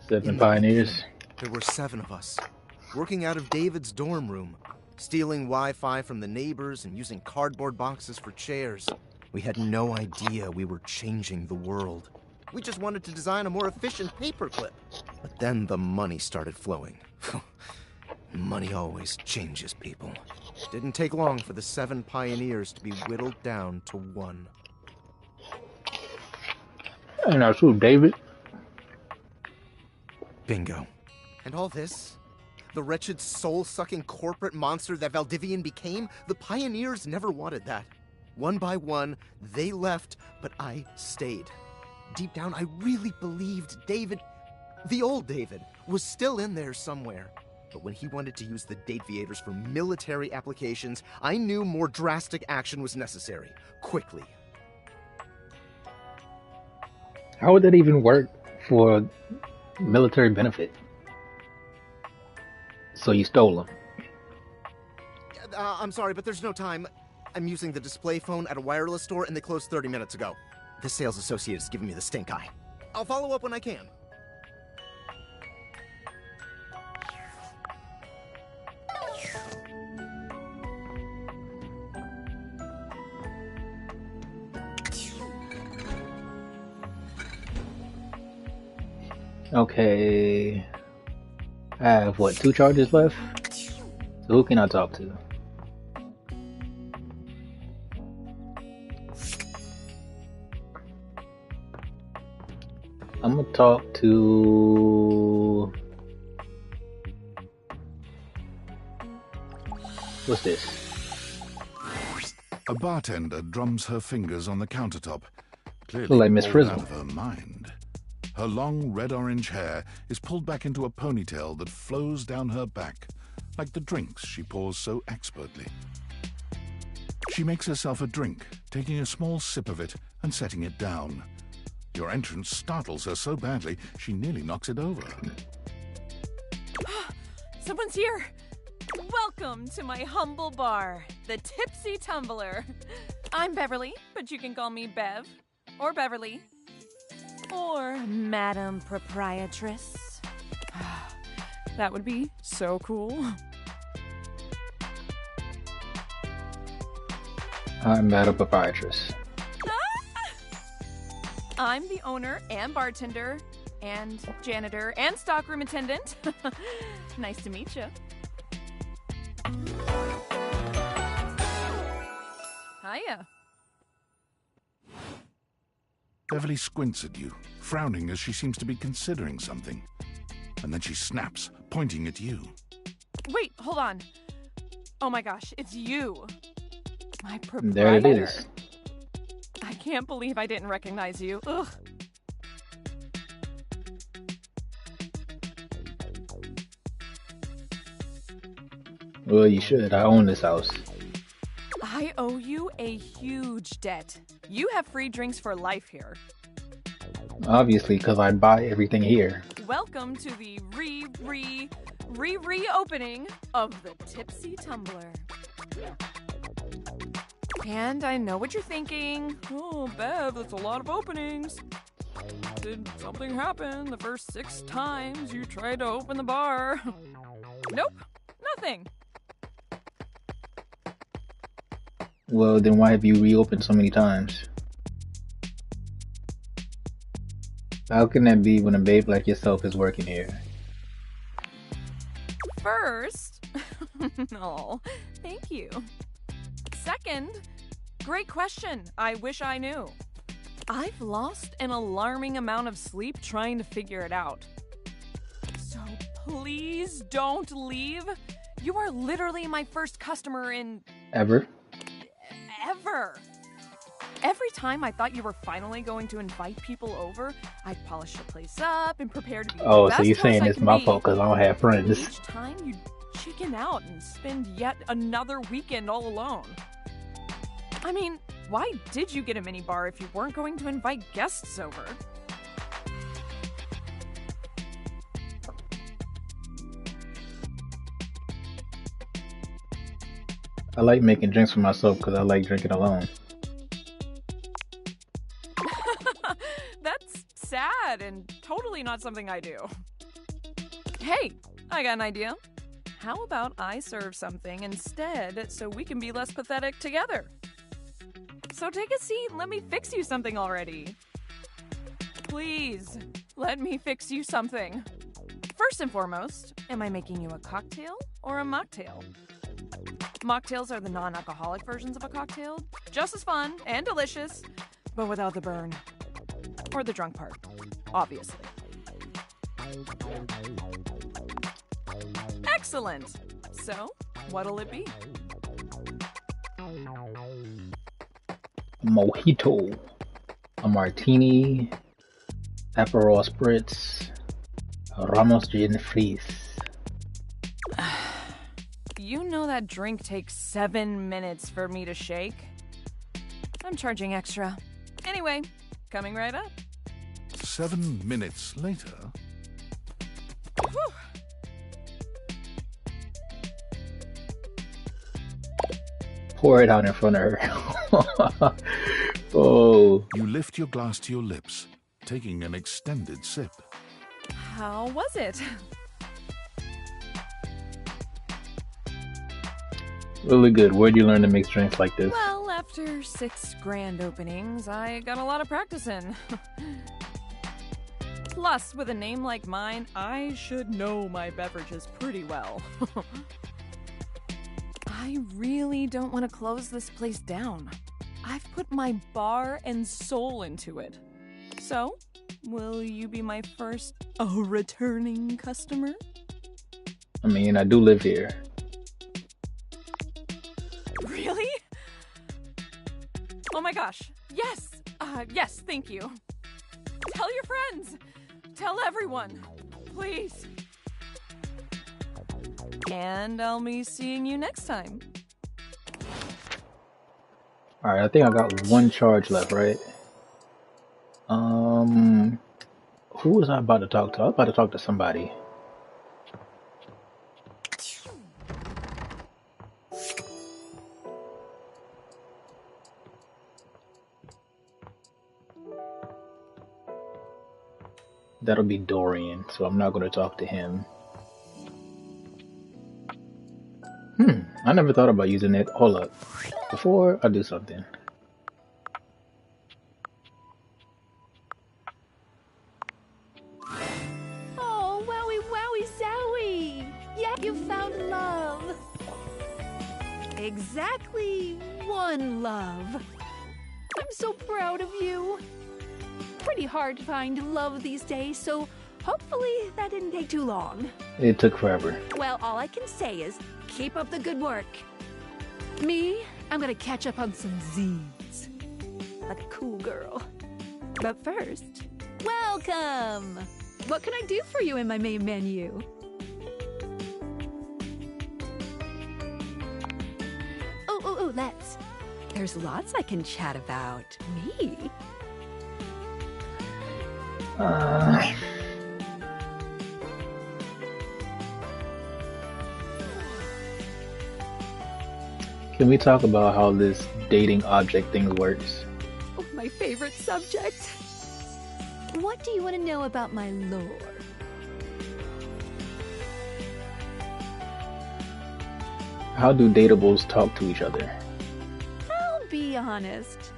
Seven pioneers. There were 7 of us, working out of David's dorm room, stealing Wi-Fi from the neighbors and using cardboard boxes for chairs. We had no idea we were changing the world. We just wanted to design a more efficient paperclip. But then the money started flowing. Money always changes people. Didn't take long for the 7 pioneers to be whittled down to 1. And that's who, David? Bingo. And all this? The wretched soul-sucking corporate monster that Valdivian became? The pioneers never wanted that. One by one, they left, but I stayed. Deep down, I really believed David, the old David, was still in there somewhere. But when he wanted to use the Dateviators for military applications, I knew more drastic action was necessary. Quickly. How would that even work for military benefit? So you stole them. I'm sorry, but there's no time. I'm using the display phone at a wireless store and they closed 30 minutes ago. The sales associate is giving me the stink eye. I'll follow up when I can. Okay. I have, what, 2 charges left? So who can I talk to? I'm gonna talk to... What's this? A bartender drums her fingers on the countertop, clearly Look like Miss bored Frizzle. out of her mind. Her long red-orange hair is pulled back into a ponytail that flows down her back, like the drinks she pours so expertly. She makes herself a drink, taking a small sip of it and setting it down. Your entrance startles her so badly, she nearly knocks it over. Someone's here! Welcome to my humble bar, the Tipsy Tumbler. I'm Beverly, but you can call me Bev, or Beverly, or Madam Proprietress. That would be so cool. I'm Madam Proprietress. I'm the owner and bartender and janitor and stockroom attendant. Nice to meet you. Hiya. Beverly squints at you, frowning as she seems to be considering something. And then she snaps, pointing at you. Wait, hold on. Oh my gosh, it's you. My proprietor. There it is. I can't believe I didn't recognize you. Ugh. Well, you should. I own this house. I owe you a huge debt. You have free drinks for life here. Obviously, because I buy everything here. Welcome to the reopening of the Tipsy Tumbler. And I know what you're thinking. Oh, Bev, that's a lot of openings. Did something happen the first 6 times you tried to open the bar? Nope, nothing. Well, then why have you reopened so many times? How can that be when a babe like yourself is working here? First, oh, thank you. Second, great question. I wish I knew. I've lost an alarming amount of sleep trying to figure it out. So please don't leave. You are literally my first customer in... Ever? Every time I thought you were finally going to invite people over, I'd polish the place up and prepare to be Oh, the best so you're host saying I it's can my be. fault because I don't have friends. Each time you'd chicken out and spend yet another weekend all alone. I mean, why did you get a minibar if you weren't going to invite guests over? I like making drinks for myself because I like drinking alone. That's sad and totally not something I do. Hey, I got an idea. How about I serve something instead so we can be less pathetic together? So take a seat and let me fix you something already. Please, let me fix you something. First and foremost, am I making you a cocktail or a mocktail? Mocktails are the non-alcoholic versions of a cocktail. Just as fun and delicious, but without the burn. Or the drunk part, obviously. Excellent! So, what'll it be? Mojito, a martini, Aperol spritz, Ramos Gin Frizz. You know that drink takes 7 minutes for me to shake? I'm charging extra. Anyway, coming right up. 7 minutes later... Whew. Pour it out in front of her. Oh. You lift your glass to your lips, taking an extended sip. How was it? Really good. Where'd you learn to mix drinks like this? Well, after 6 grand openings, I got a lot of practice in. Plus, with a name like mine, I should know my beverages pretty well. I really don't want to close this place down. I've put my bar and soul into it. So, will you be my first returning customer? I mean, I do live here. Really? Oh my gosh. Yes. Yes, thank you. Tell your friends. Tell everyone. Please. And I'll be seeing you next time. Alright, I think I got one charge left, right? Who was I about to talk to? I was about to talk to somebody. That'll be Dorian, so I'm not going to talk to him. I never thought about using it. Hold up. Before I do something. Oh, wowie, wowie, zowie! Yeah, you found love. Exactly one love. I'm so proud of you. Pretty hard to find love these days, so hopefully that didn't take too long. It took forever. Well, all I can say is keep up the good work. Me, I'm gonna catch up on some Z's. Like a cool girl. But first, welcome! What can I do for you in my main menu? Oh, let's. There's lots I can chat about. Me? Can we talk about how this dating object thing works? Oh, my favorite subject. What do you want to know about my lore? How do dateables talk to each other? I'll be honest.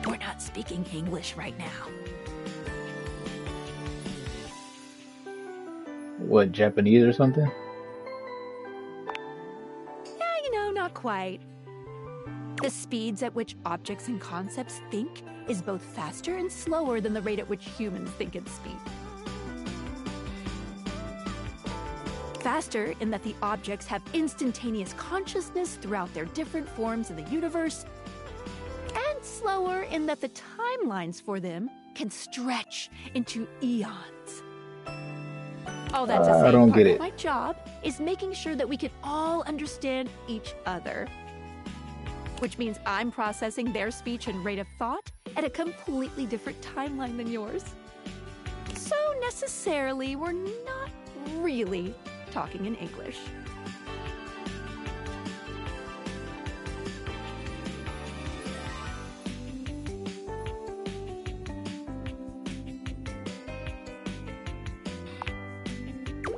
We're not speaking English right now. What, Japanese or something? Not quite. The speeds at which objects and concepts think is both faster and slower than the rate at which humans think and speak. Faster in that the objects have instantaneous consciousness throughout their different forms in the universe, and slower in that the timelines for them can stretch into eons. All that to say, I don't part get of it. my job is making sure that we can all understand each other. Which means I'm processing their speech and rate of thought at a completely different timeline than yours. So necessarily, we're not really talking in English.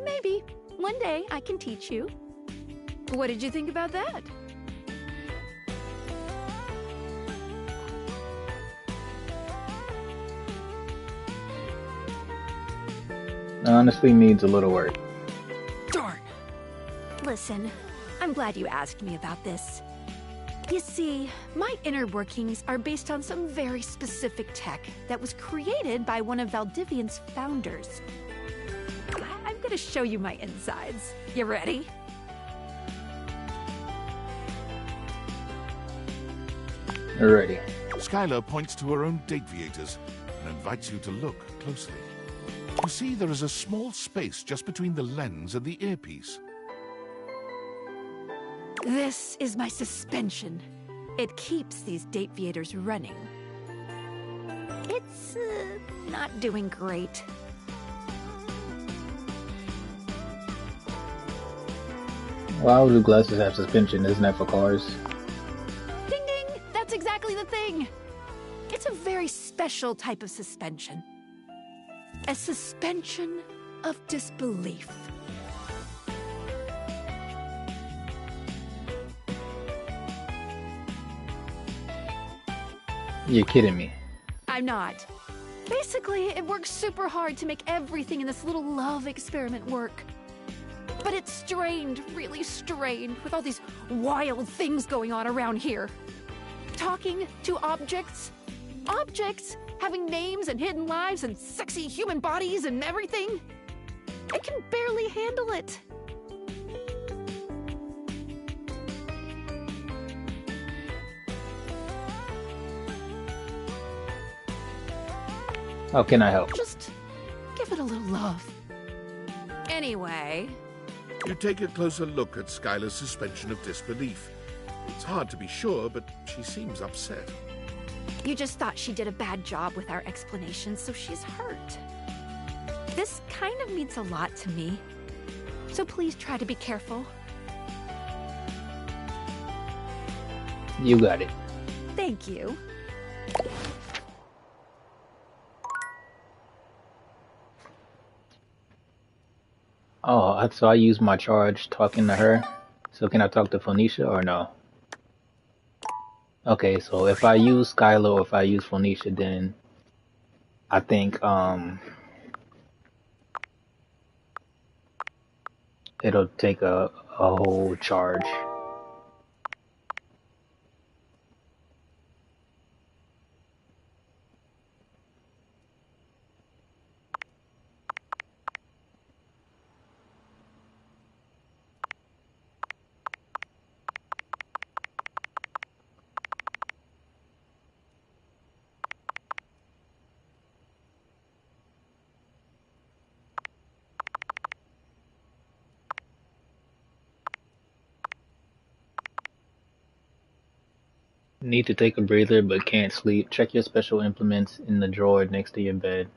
Maybe one day I can teach you. What did you think about that? Honestly needs a little work. Darn. Listen, I'm glad you asked me about this. You see, my inner workings are based on some very specific tech that was created by one of Valdivian's founders. I'm gonna show you my insides. You ready? Already. Skylar points to her own Dateviators and invites you to look closely. You see there is a small space just between the lens and the earpiece. This is my suspension. It keeps these Dateviators running. It's not doing great. Why do glasses have suspension? Isn't that for cars? Ding ding! That's exactly the thing! It's a very special type of suspension. A suspension of disbelief. You're kidding me. I'm not. Basically, it works super hard to make everything in this little love experiment work. But it's strained, really strained, with all these wild things going on around here. Talking to objects. Objects having names and hidden lives and sexy human bodies and everything. I can barely handle it. How can I help? Just give it a little love. Anyway, You take a closer look at Skylar's suspension of disbelief. It's hard to be sure, but she seems upset. You just thought she did a bad job with our explanations, so she's hurt. This kind of means a lot to me. So please try to be careful. You got it. Thank you. Oh, so I used my charge talking to her. So can I talk to Phoenicia or no? Okay, so if I use Skylar or if I use Phoenicia, then I think it'll take a whole charge. Need to take a breather but can't sleep. Check your special implements in the drawer next to your bed.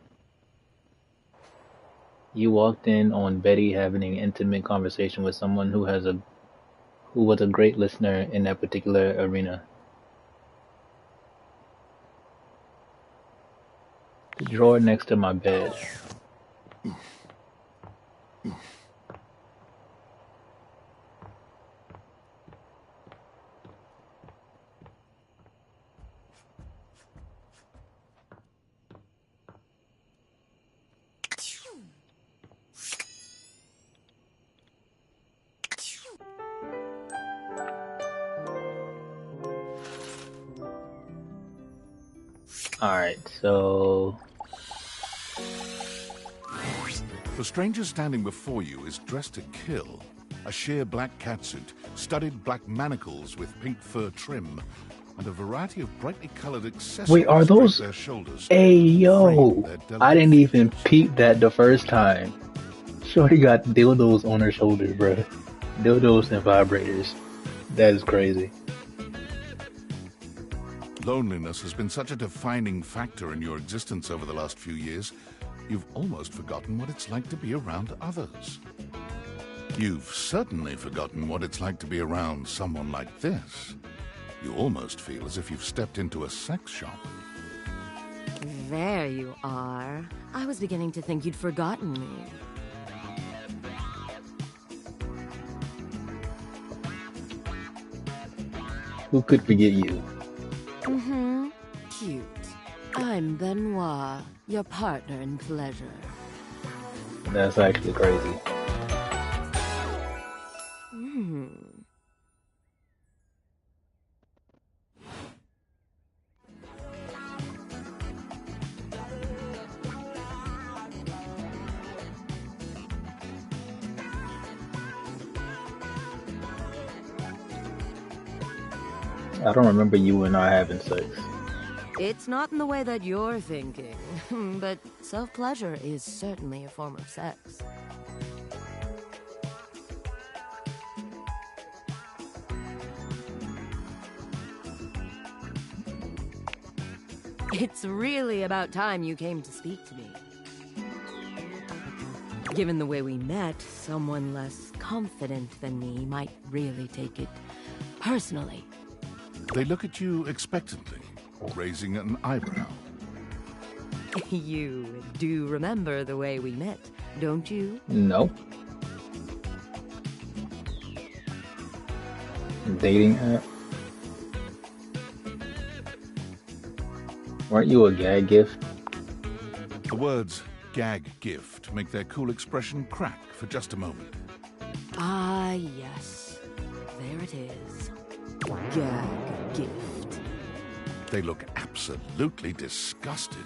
You walked in on Betty having an intimate conversation with someone who was a great listener in that particular arena. The drawer next to my bed. Alright, so... The stranger standing before you is dressed to kill. A sheer black catsuit, studded black manacles with pink fur trim, and a variety of brightly colored accessories. Wait, are those... their shoulders. Hey, yo! I didn't even peep that the first time. Shorty got dildos on her shoulders, bruh. Dildos and vibrators. That is crazy. Loneliness has been such a defining factor in your existence over the last few years, you've almost forgotten what it's like to be around others. You've certainly forgotten what it's like to be around someone like this. You almost feel as if you've stepped into a sex shop. There you are. I was beginning to think you'd forgotten me. Who could forget you? Mm-hmm. Cute. I'm Benoit, your partner in pleasure. That's actually crazy. I don't remember you and I having sex. It's not in the way that you're thinking, but self-pleasure is certainly a form of sex. It's really about time you came to speak to me. Given the way we met, someone less confident than me might really take it personally. They look at you expectantly, raising an eyebrow. You do remember the way we met, don't you? No. Dating app? Weren't you a gag gift? The words gag gift make their cool expression crack for just a moment. Ah, yes. There it is. Gag gift. They look absolutely disgusted.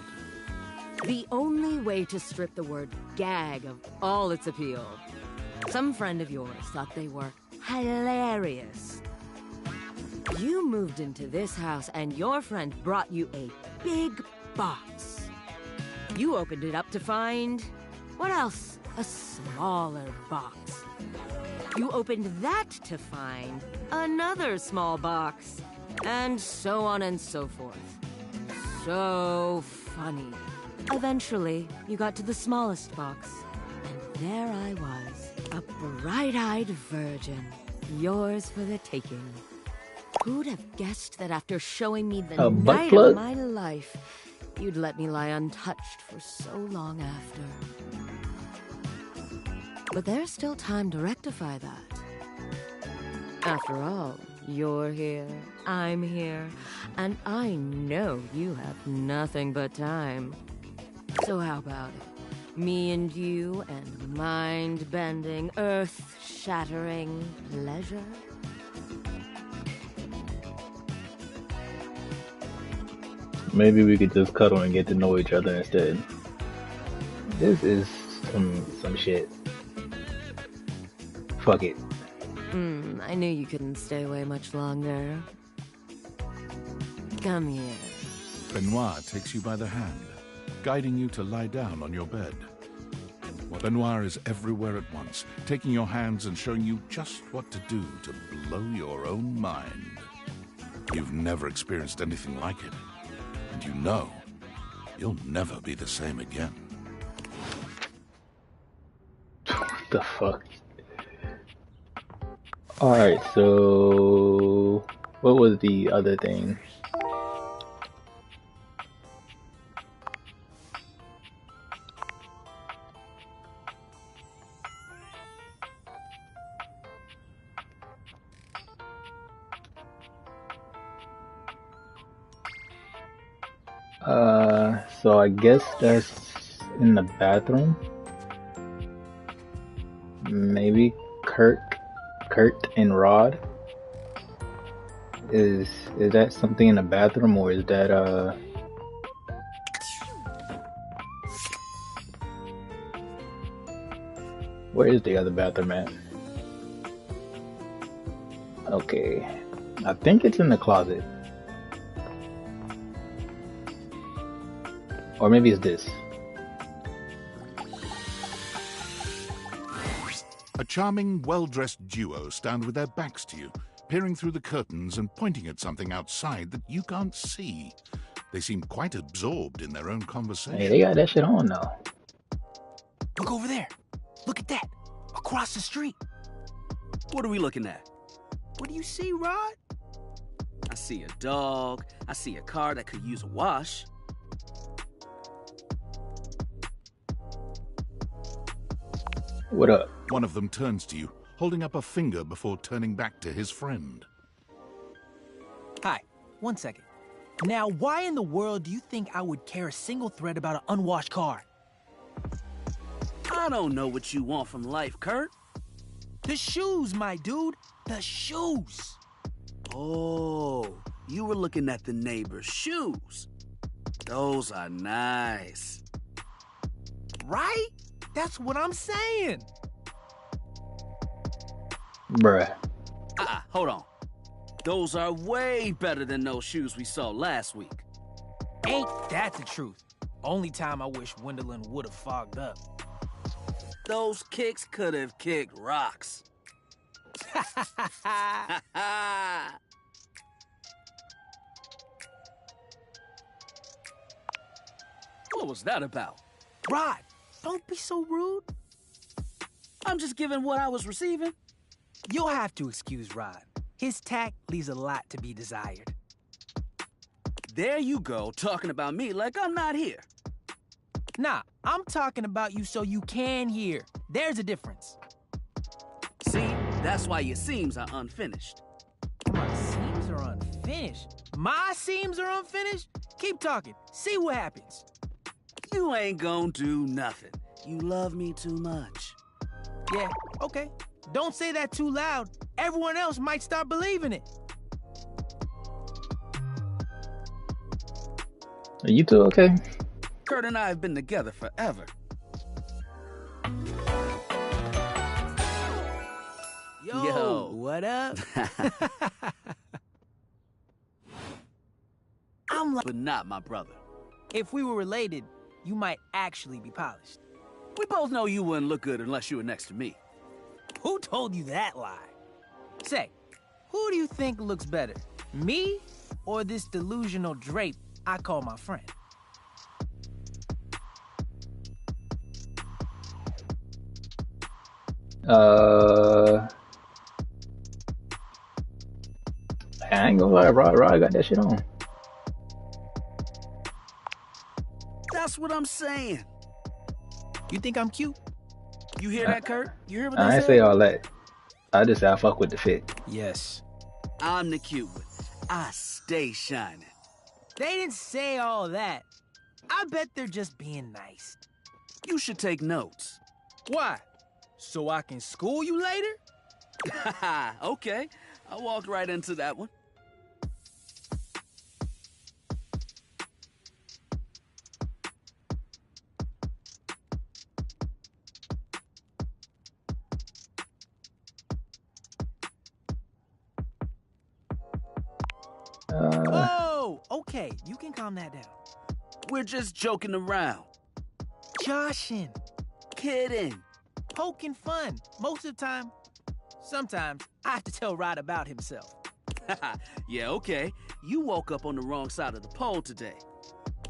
The only way to strip the word gag of all its appeal. Some friend of yours thought they were hilarious. You moved into this house and your friend brought you a big box. You opened it up to find... what else? A smaller box. You opened that to find another small box. And so on and so forth. So funny. Eventually, you got to the smallest box. And there I was, a bright-eyed virgin. Yours for the taking. Who'd have guessed that after showing me the night of my life, you'd let me lie untouched for so long after. But there's still time to rectify that. After all, you're here, I'm here, and I know you have nothing but time. So how about it? Me and you and mind-bending, earth-shattering pleasure? Maybe we could just cuddle and get to know each other instead. This is some shit. Fuck it. I knew you couldn't stay away much longer. Come here. Benoit takes you by the hand, guiding you to lie down on your bed. Benoit is everywhere at once, taking your hands and showing you just what to do to blow your own mind. You've never experienced anything like it, and you know you'll never be the same again. What the fuck? Alright, so what was the other thing? So I guess that's in the bathroom. Maybe Kurt and Rod. Is that something in the bathroom, or is that where is the other bathroom at? Okay, I think it's in the closet. Or maybe it's this. A charming, well-dressed duo stand with their backs to you, peering through the curtains and pointing at something outside that you can't see. They seem quite absorbed in their own conversation. Hey, they got that shit on though. Look over there. Look at that. Across the street. What are we looking at? What do you see, Rod? I see a dog. I see a car that could use a wash. What up? One of them turns to you, holding up a finger before turning back to his friend. Hi, 1 second. Now, why in the world do you think I would care a single thread about an unwashed car? I don't know what you want from life, Kurt. The shoes, my dude. The shoes. Oh, you were looking at the neighbor's shoes. Those are nice. Right? That's what I'm saying. Bruh. Hold on. Those are way better than those shoes we saw last week. Ain't that the truth? Only time I wish Wendelin would have fogged up. Those kicks could have kicked rocks. What was that about? Rod, don't be so rude. I'm just giving what I was receiving. You'll have to excuse Rod. His tact leaves a lot to be desired. There you go, talking about me like I'm not here. Nah, I'm talking about you so you can hear. There's a difference. See, that's why your seams are unfinished. My seams are unfinished? My seams are unfinished? Keep talking. See what happens. You ain't gonna do nothing. You love me too much. Yeah, okay. Don't say that too loud. Everyone else might start believing it. Are you two okay? Kurt and I have been together forever. Yo, what up? I'm like, but not my brother. If we were related, you might actually be polished. We both know you wouldn't look good unless you were next to me. Who told you that lie? Say, who do you think looks better? Me or this delusional drape I call my friend? I ain't gonna lie, Rod got that shit on. That's what I'm saying. You think I'm cute? You hear that, Kurt? You hear what I they ain't said? say all that. I just say I fuck with the fit. Yes. I'm the cute one. I stay shining. They didn't say all that. I bet they're just being nice. You should take notes. Why? So I can school you later? Okay, I walked right into that one. Oh, okay. You can calm that down. We're just joking around. Joshing. Kidding. Poking fun. Most of the time. Sometimes I have to tell Rod about himself. Yeah, okay. You woke up on the wrong side of the pole today.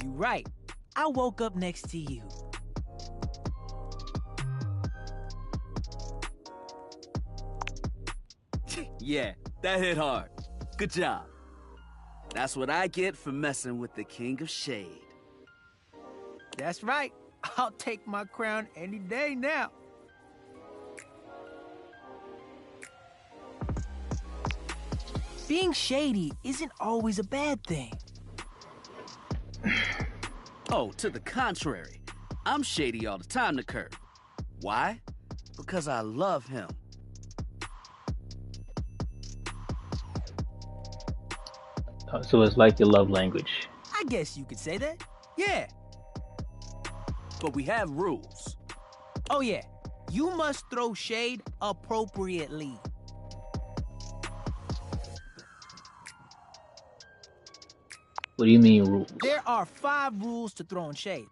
You right. I woke up next to you. Yeah, that hit hard. Good job. That's what I get for messing with the King of Shade. That's right. I'll take my crown any day now. Being shady isn't always a bad thing. Oh, to the contrary. I'm shady all the time to Kurt. Why? Because I love him. So it's like your love language. I guess you could say that. Yeah. But we have rules. Oh yeah. You must throw shade appropriately. What do you mean rules? There are 5 rules to throwing shade.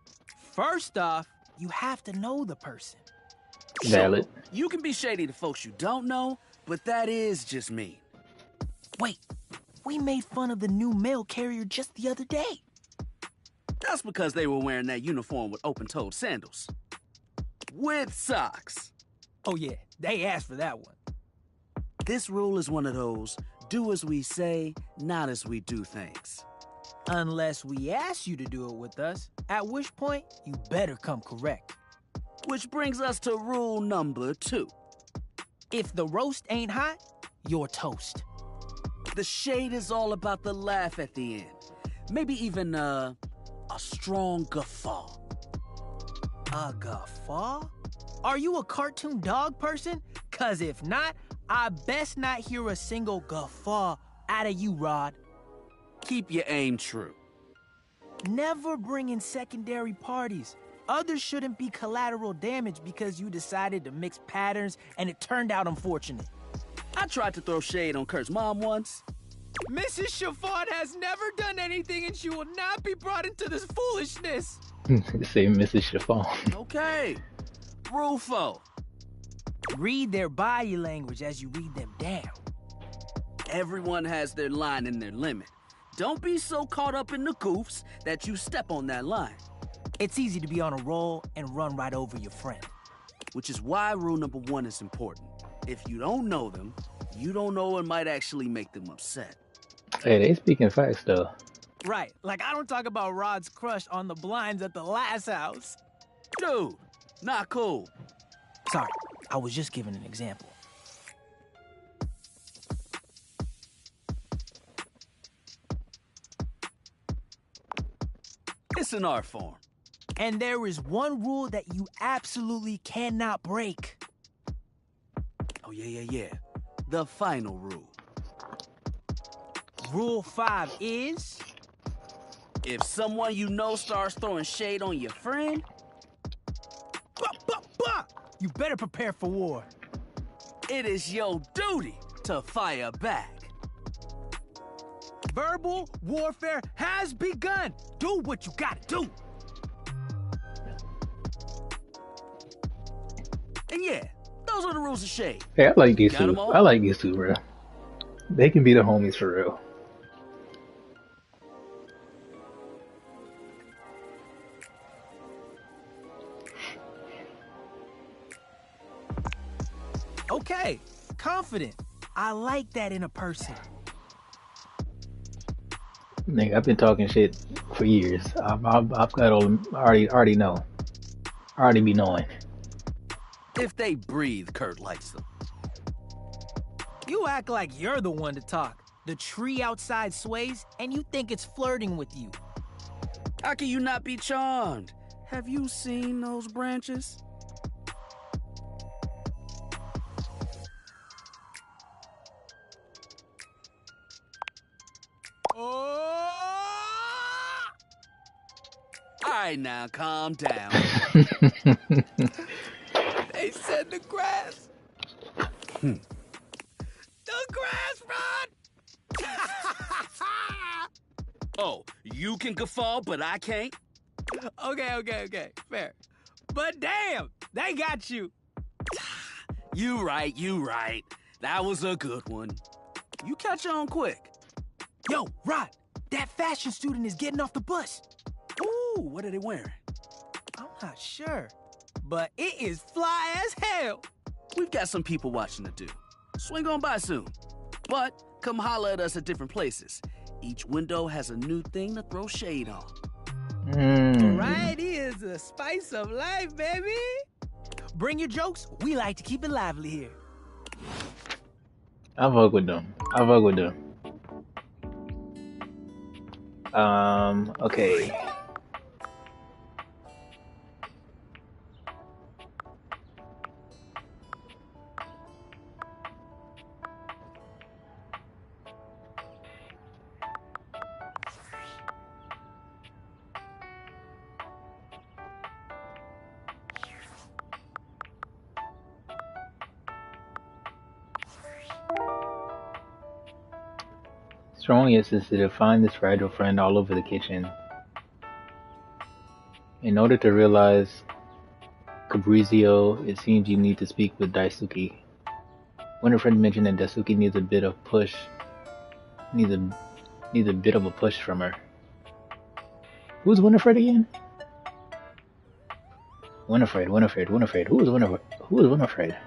First off, you have to know the person. Valid. Sure, you can be shady to folks you don't know, but that is just me. Wait, we made fun of the new mail carrier just the other day. That's because they were wearing that uniform with open-toed sandals. With socks. Oh yeah, they asked for that one. This rule is one of those, do as we say, not as we do things. Unless we ask you to do it with us, at which point you better come correct. Which brings us to rule number 2. If the roast ain't hot, you're toast. The shade is all about the laugh at the end. Maybe even a strong guffaw. A guffaw? Are you a cartoon dog person? 'Cause if not, I best not hear a single guffaw out of you, Rod. Keep your aim true. Never bring in secondary parties. Others shouldn't be collateral damage because you decided to mix patterns and it turned out unfortunate. I tried to throw shade on Kurt's mom once. Mrs. Chiffon has never done anything and she will not be brought into this foolishness. Say Mrs. Chiffon. Okay. Rule 4. Read their body language as you read them down. Everyone has their line and their limit. Don't be so caught up in the goofs that you step on that line. It's easy to be on a roll and run right over your friend. Which is why rule number 1 is important. If you don't know them, you don't know what might actually make them upset. Hey, they speaking facts though. Right, like I don't talk about Rod's crush on the blinds at the last house. Dude, not cool. Sorry, I was just giving an example. It's an art form. And there is one rule that you absolutely cannot break. Oh, yeah. The final rule. Rule 5 is... If someone you know starts throwing shade on your friend... You better prepare for war. It is your duty to fire back. Verbal warfare has begun. Do what you gotta do. And yeah, those Those are the rules of Shade. Hey, I like these Got 'em two. all? I like these two, bro. They can be the homies for real. Okay, confident. I like that in a person. Nigga, I've been talking shit for years. I've got all. I already know. I already be knowing. If they breathe, Kurt likes them. You act like you're the one to talk. The tree outside sways, and you think it's flirting with you. How can you not be charmed? Have you seen those branches? Alright now, calm down. They said the grass. The grass, Rod! Oh, you can guffaw, but I can't? Okay, fair. But damn, they got you. You right. That was a good one. You catch on quick. Yo, Rod, that fashion student is getting off the bus. Ooh, what are they wearing? I'm not sure, but it is fly as hell. We've got some people watching to do. Swing on by soon. But come holler at us at different places. Each window has a new thing to throw shade on. Variety is the spice of life, baby. Bring your jokes. We like to keep it lively here. I fuck with them. Okay. Strongly insisted to find this fragile friend all over the kitchen. In order to realize Fabrizio, it seems you need to speak with Daisuke. Winifred mentioned that Daisuke needs a bit of a push from her. Who's Winifred again? Winifred. Who is Winifred?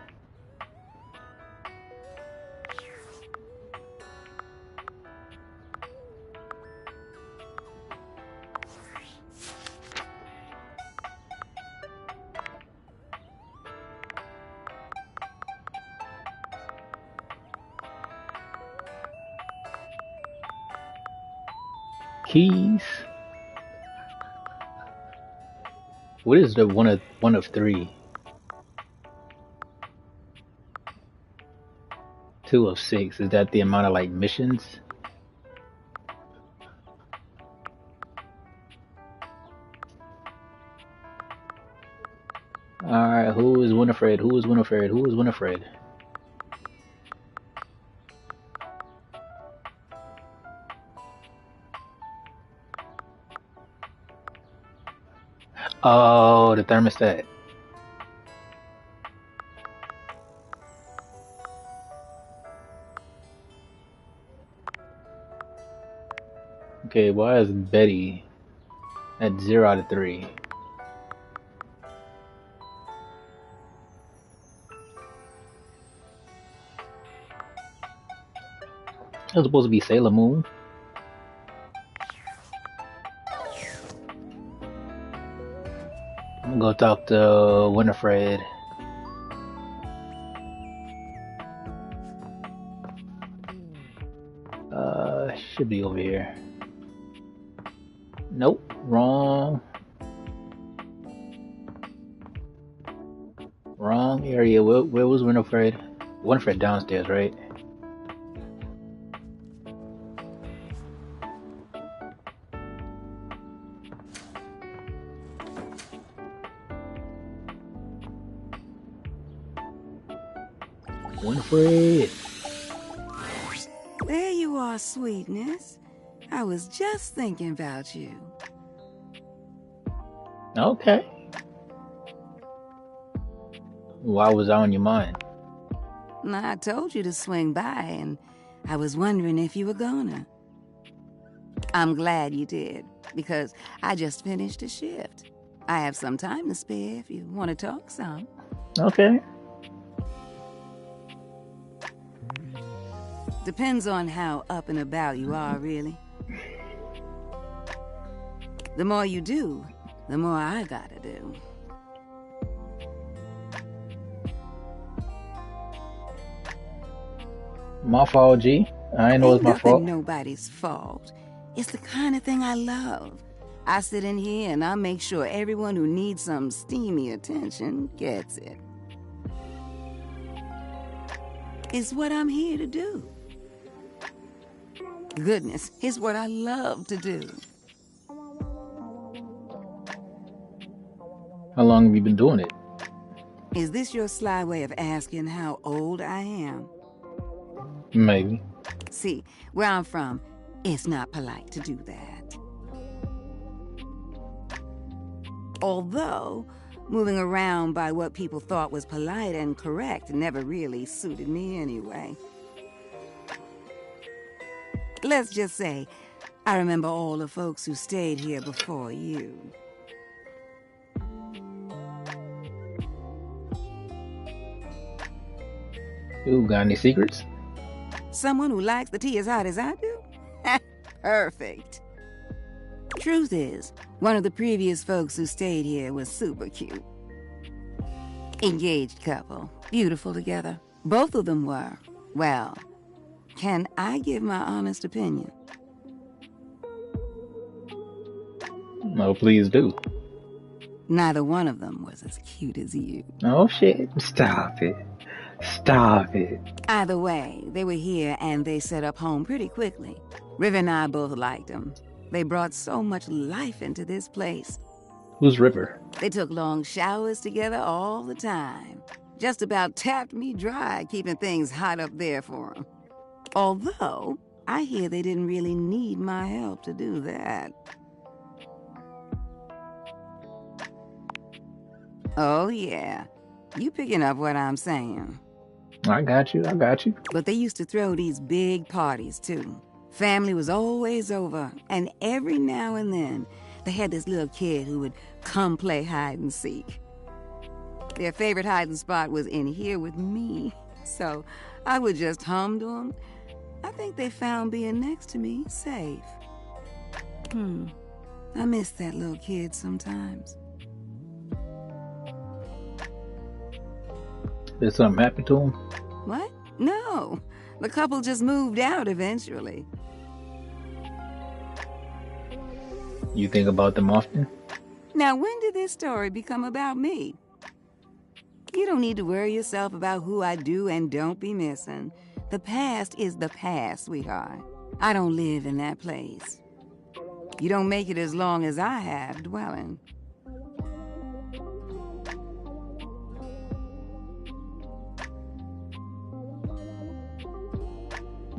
Keys. What is the one of three? 2 of 6. Is that the amount of like missions? Alright, who is Winifred? Oh, the thermostat. Okay, why is Betty at 0 out of 3? That was supposed to be Sailor Moon. I'm gonna go talk to Winifred. Should be over here. Nope, wrong area. Where was Winifred? Winifred downstairs, right? Winifred. There you are, sweetness. I was just thinking about you. Okay. Why was I on your mind? I told you to swing by, and I was wondering if you were gonna. I'm glad you did, because I just finished a shift. I have some time to spare if you want to talk some. Okay. Depends on how up and about you are, really. The more you do, the more I gotta do. My fault, G. I ain't know it's my fault. Ain't nobody's fault. It's the kind of thing I love. I sit in here and I make sure everyone who needs some steamy attention gets it. It's what I'm here to do. Goodness, it's what I love to do. How long have you been doing it? Is this your sly way of asking how old I am? Maybe. See, where I'm from, it's not polite to do that. Although, moving around by what people thought was polite and correct never really suited me anyway. Let's just say, I remember all the folks who stayed here before you. You got any secrets? Someone who likes the tea as hot as I do? Perfect. Truth is, one of the previous folks who stayed here was super cute. Engaged couple, beautiful together. Both of them were. Well, can I give my honest opinion? No, please do. Neither one of them was as cute as you. Oh shit, stop it. Stop it. Either way, they were here and they set up home pretty quickly. River and I both liked them. They brought so much life into this place. Who's River? They took long showers together all the time. Just about tapped me dry, keeping things hot up there for them. Although, I hear they didn't really need my help to do that. Oh yeah, you picking up what I'm saying. I got you. But they used to throw these big parties, too. Family was always over, and every now and then, they had this little kid who would come play hide and seek. Their favorite hiding spot was in here with me, so I would just hum to them. I think they found being next to me safe. I miss that little kid sometimes. Did something happen to him? What? No. The couple just moved out eventually. You think about them often? Now, when did this story become about me? You don't need to worry yourself about who I do and don't be missing. The past is the past, sweetheart. I don't live in that place. You don't make it as long as I have dwelling.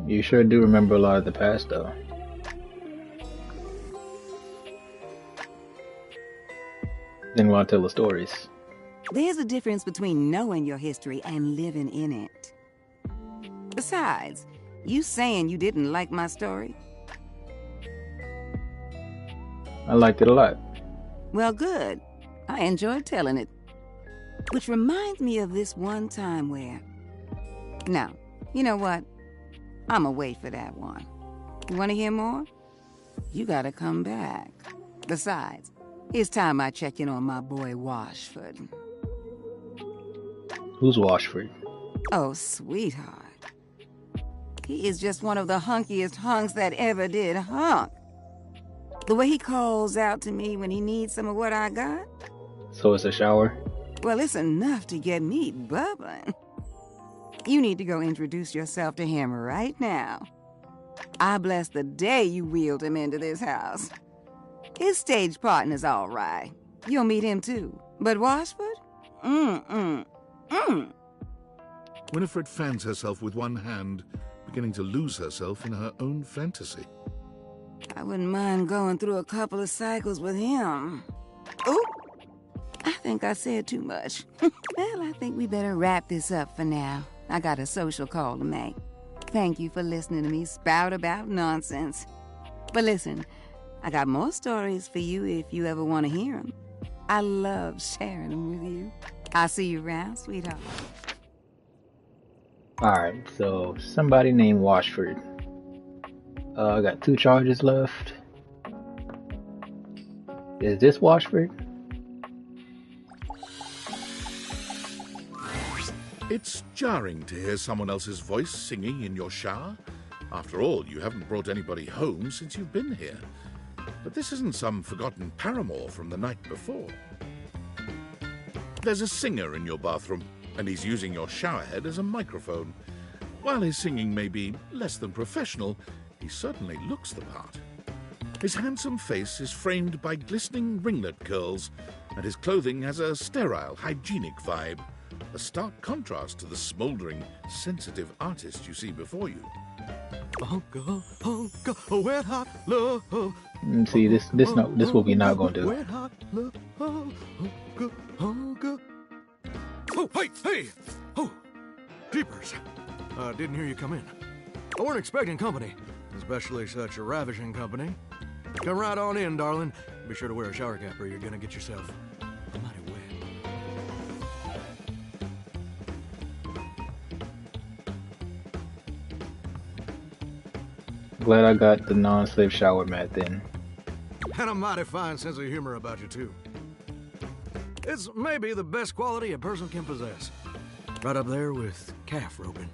You sure do remember a lot of the past, though. Then why tell the stories? There's a difference between knowing your history and living in it. Besides, you saying you didn't like my story? I liked it a lot. Well, good. I enjoyed telling it. Which reminds me of this one time where... No, you know what? I'ma wait for that one. You want to hear more? You gotta come back. Besides, it's time I check in on my boy Washford. Who's Washford? Oh, sweetheart. He is just one of the hunkiest hunks that ever did hunk. The way he calls out to me when he needs some of what I got? So it's a shower? Well, it's enough to get me bubbling. You need to go introduce yourself to him right now. I bless the day you wheeled him into this house. His stage partner's all right. You'll meet him too. But Washford? Winifred fans herself with one hand, beginning to lose herself in her own fantasy. I wouldn't mind going through a couple of cycles with him. Ooh! I think I said too much. Well, I think we better wrap this up for now. I got a social call to make. Thank you for listening to me spout about nonsense. But listen, I got more stories for you if you ever want to hear them. I love sharing them with you. I'll see you around, sweetheart. Alright, so somebody named Washford. I got 2 charges left. Is this Washford? It's jarring to hear someone else's voice singing in your shower. After all, you haven't brought anybody home since you've been here. But this isn't some forgotten paramour from the night before. There's a singer in your bathroom, and he's using your showerhead as a microphone. While his singing may be less than professional, he certainly looks the part. His handsome face is framed by glistening ringlet curls, and his clothing has a sterile, hygienic vibe, a stark contrast to the smouldering, sensitive artist you see before you. Wet hot love. See, this what we not gonna do. Wet hot love. Oh, hey! Oh, jeepers! Didn't hear you come in. I weren't expecting company, especially such a ravishing company. Come right on in, darling. Be sure to wear a shower cap or you're gonna get yourself mighty wet. Glad I got the non-slip shower mat then. And a mighty fine sense of humor about you, too. It's maybe the best quality a person can possess. Right up there with calf roping.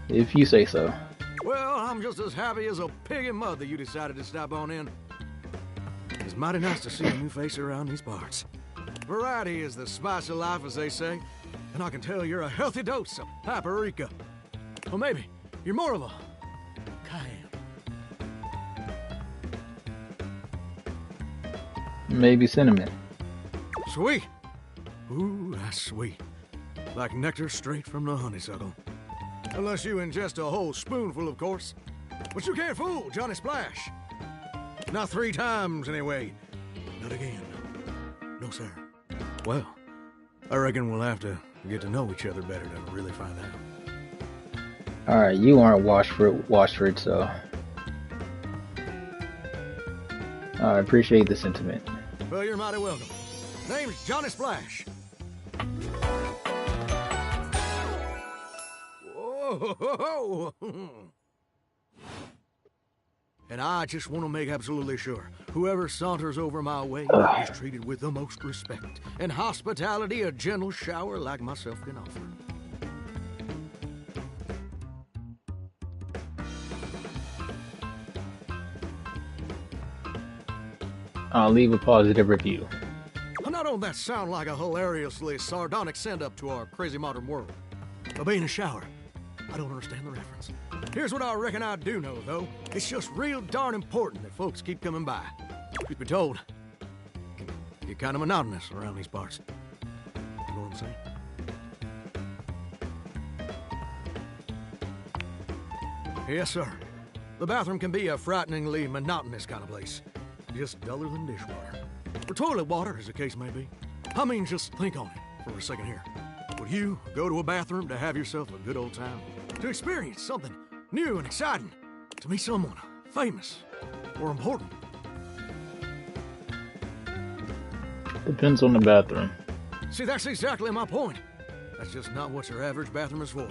If you say so. Well, I'm just as happy as a pig in mud that you decided to stop on in. It's mighty nice to see a new face around these parts. Variety is the spice of life, as they say. And I can tell you're a healthy dose of paprika. Or maybe you're more of a cayenne. Maybe cinnamon. Sweet. Ooh, that's sweet. Like nectar straight from the honeysuckle. Unless you ingest a whole spoonful, of course. But you can't fool Johnny Splash. Not 3 times, anyway. Not again. No, sir. Well, I reckon we'll have to get to know each other better to really find out. Alright, you aren't Washford, so I appreciate the sentiment. Well, you're mighty welcome. Name's Johnny Splash. Whoa! And I just want to make absolutely sure whoever saunters over my way is treated with the most respect and hospitality a gentle shower like myself can offer. I'll leave a positive review. Now, don't that sound like a hilariously sardonic send-up to our crazy modern world? But being a shower, I don't understand the reference. Here's what I reckon I do know, though. It's just real darn important that folks keep coming by. Truth be told, it can get kind of monotonous around these parts. You know what I'm saying? Yes, sir. The bathroom can be a frighteningly monotonous kind of place. Just duller than dishwater. Or toilet water, as the case may be. I mean, just think on it for a second here. Would you go to a bathroom to have yourself a good old time? To experience something new and exciting? To meet someone famous or important? Depends on the bathroom. See, that's exactly my point. That's just not what your average bathroom is for.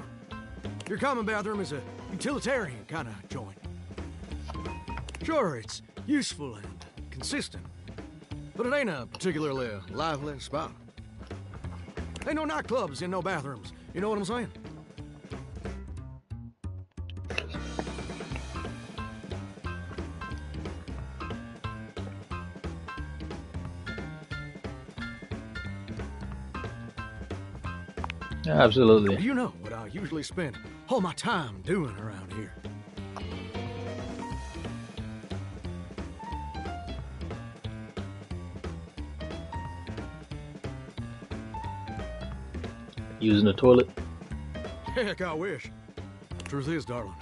Your common bathroom is a utilitarian kind of joint. Sure, it's useful and consistent, but it ain't a particularly lively spot. Ain't no nightclubs in no bathrooms. You know what I'm saying? Absolutely. You know what I usually spend all my time doing around here. Using the toilet? Heck, I wish. Truth is, darling,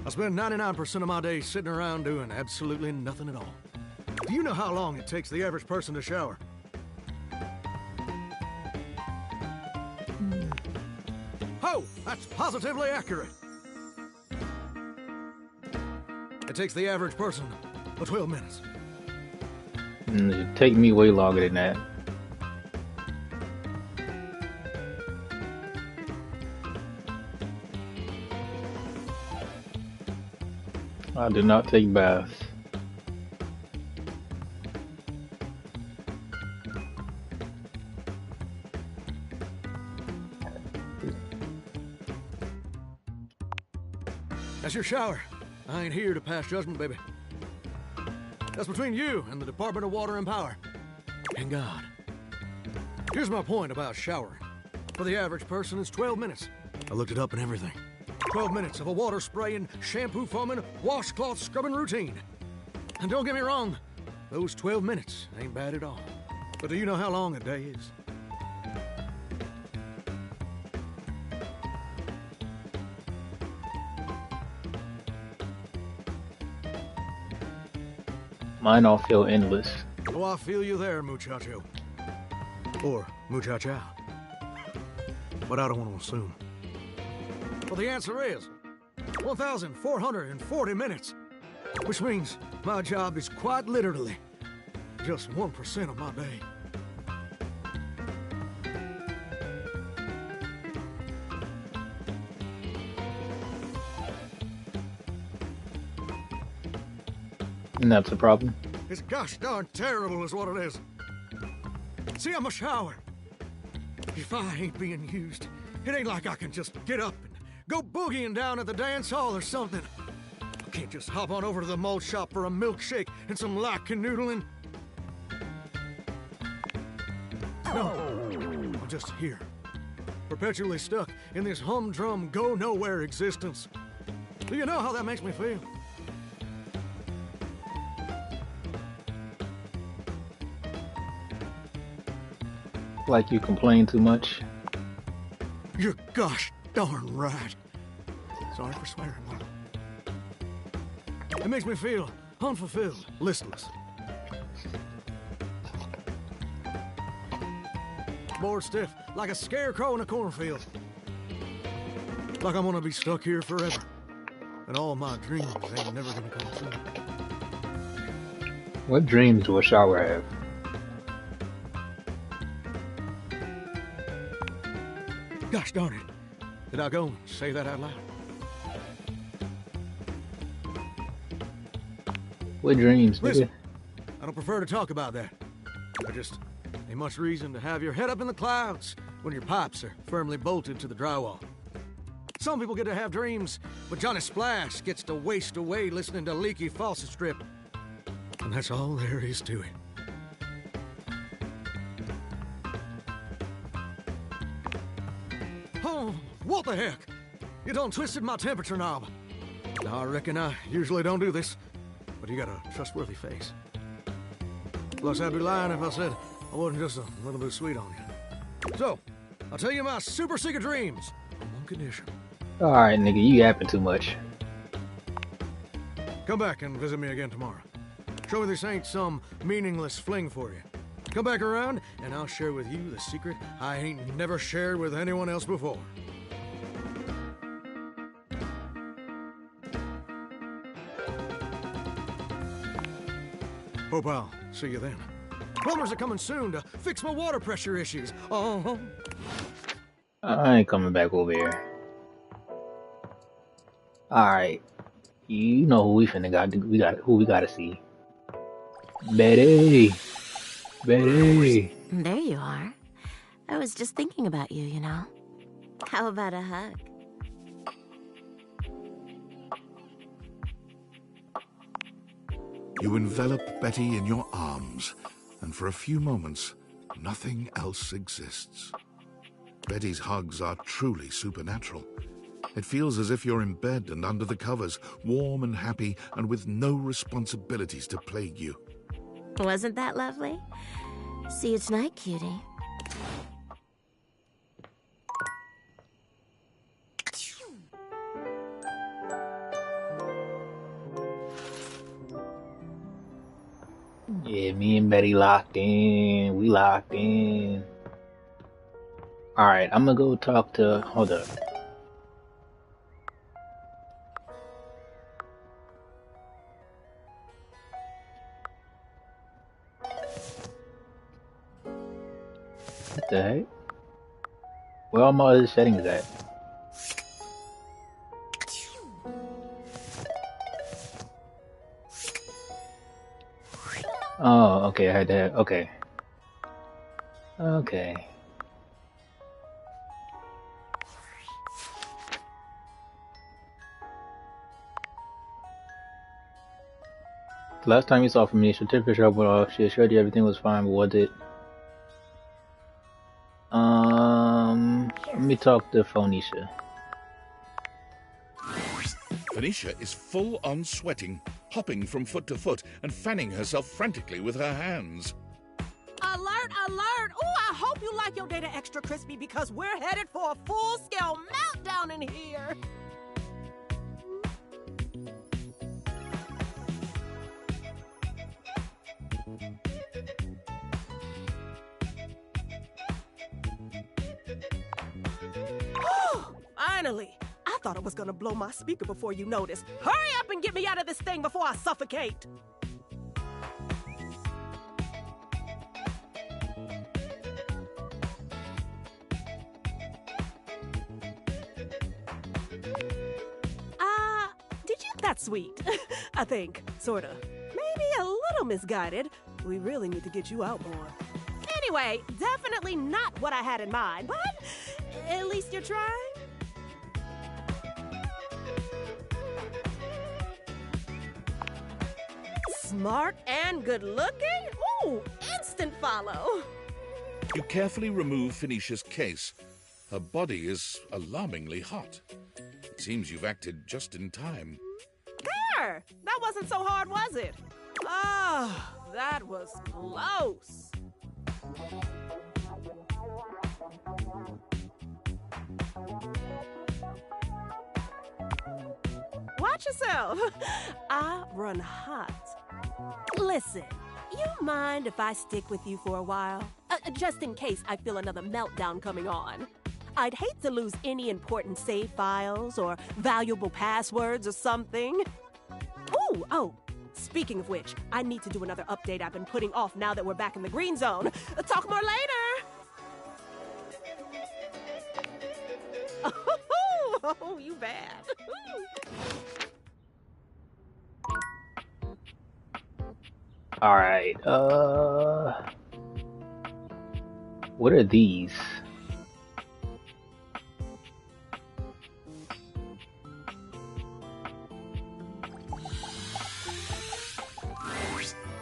I spend 99% of my days sitting around doing absolutely nothing at all. Do you know how long it takes the average person to shower? That's positively accurate. It takes the average person 12 minutes. It'd take me way longer than that. I do not take baths. That's your shower. I ain't here to pass judgment, baby. That's between you and the Department of Water and Power. And God. Here's my point about showering. For the average person, it's 12 minutes. I looked it up and everything. 12 minutes of a water spraying, shampoo foaming, washcloth scrubbing routine. And don't get me wrong, those 12 minutes ain't bad at all. But do you know how long a day is? Mine all feel endless. Oh, I feel you there, muchacho. Or muchacha. But I don't want to assume. Well, the answer is 1,440 minutes. Which means my job is quite literally just 1% of my day. And that's a problem. It's gosh darn terrible is what it is. See, I'm a shower. If I ain't being used, it ain't like I can just get up and go boogieing down at the dance hall or something. I can't just hop on over to the malt shop for a milkshake and some light canoodling. No, I'm just here. Perpetually stuck in this humdrum, go-nowhere existence. Do you know how that makes me feel? Like you complain too much. You're gosh darn right. Sorry for swearing, Mom. It makes me feel unfulfilled, listless. Bored stiff, like a scarecrow in a cornfield. Like I'm gonna be stuck here forever. And all my dreams ain't never gonna come true. What dreams do a shower have? Gosh darn it. Did I go and say that out loud? What dreams, nigga? Listen, I don't prefer to talk about that. I just ain't much reason to have your head up in the clouds when your pipes are firmly bolted to the drywall. Some people get to have dreams, but Johnny Splash gets to waste away listening to Leaky Faucet Strip. And that's all there is to it. Oh, what the heck? You done twisted my temperature knob. Now, I reckon I usually don't do this, but you got a trustworthy face. Plus, I'd be lying if I said I wasn't just a little bit sweet on you. So, I'll tell you my super secret dreams on one condition. Alright, nigga, you yapping too much. Come back and visit me again tomorrow. Show me this ain't some meaningless fling for you. Come back around, and I'll share with you the secret I ain't never shared with anyone else before. Hope I'll see you then. Plumbers are coming soon to fix my water pressure issues. Oh. I ain't coming back over here. Alright. You know who we finna who we gotta see. Betty! Betty! There you are. I was just thinking about you, you know. How about a hug? You envelop Betty in your arms, and for a few moments, nothing else exists. Betty's hugs are truly supernatural. It feels as if you're in bed and under the covers, warm and happy, and with no responsibilities to plague you. Wasn't that lovely? See you tonight, cutie. Yeah, me and Betty locked in. We locked in. Alright, I'm gonna go talk to... Hold up. the heck? Where are my other settings at? Oh, okay, I had that. Okay. Okay. Last time you saw from me, certificate trouble off. She assured you everything was fine, but was it? Let me talk to Phoenicia. Phoenicia is full on sweating, hopping from foot to foot and fanning herself frantically with her hands. Alert, alert! Ooh, I hope you like your data extra crispy because we're headed for a full-scale meltdown in here. Finally! I thought it was gonna blow my speaker before you noticed. Hurry up and get me out of this thing before I suffocate! Did you? That's sweet. I think. Sorta. Maybe a little misguided. We really need to get you out more. Anyway, definitely not what I had in mind, but at least you're trying. Smart and good looking? Ooh, instant follow. You carefully remove Phoenicia's case. Her body is alarmingly hot. It seems you've acted just in time. There! That wasn't so hard, was it? Ah, that was close. Watch yourself. I run hot. Listen, you mind if I stick with you for a while? Just in case I feel another meltdown coming on. I'd hate to lose any important save files or valuable passwords or something. Ooh, oh, speaking of which, I need to do another update I've been putting off now that we're back in the green zone. Talk more later. Oh, you bad. Alright, what are these?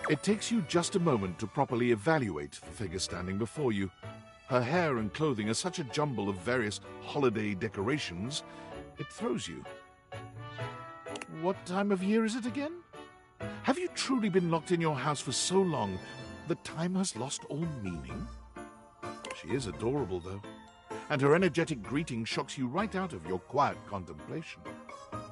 It takes you just a moment to properly evaluate the figure standing before you. Her hair and clothing are such a jumble of various holiday decorations, it throws you. What time of year is it again? Have you truly been locked in your house for so long that time has lost all meaning? She is adorable, though, and her energetic greeting shocks you right out of your quiet contemplation.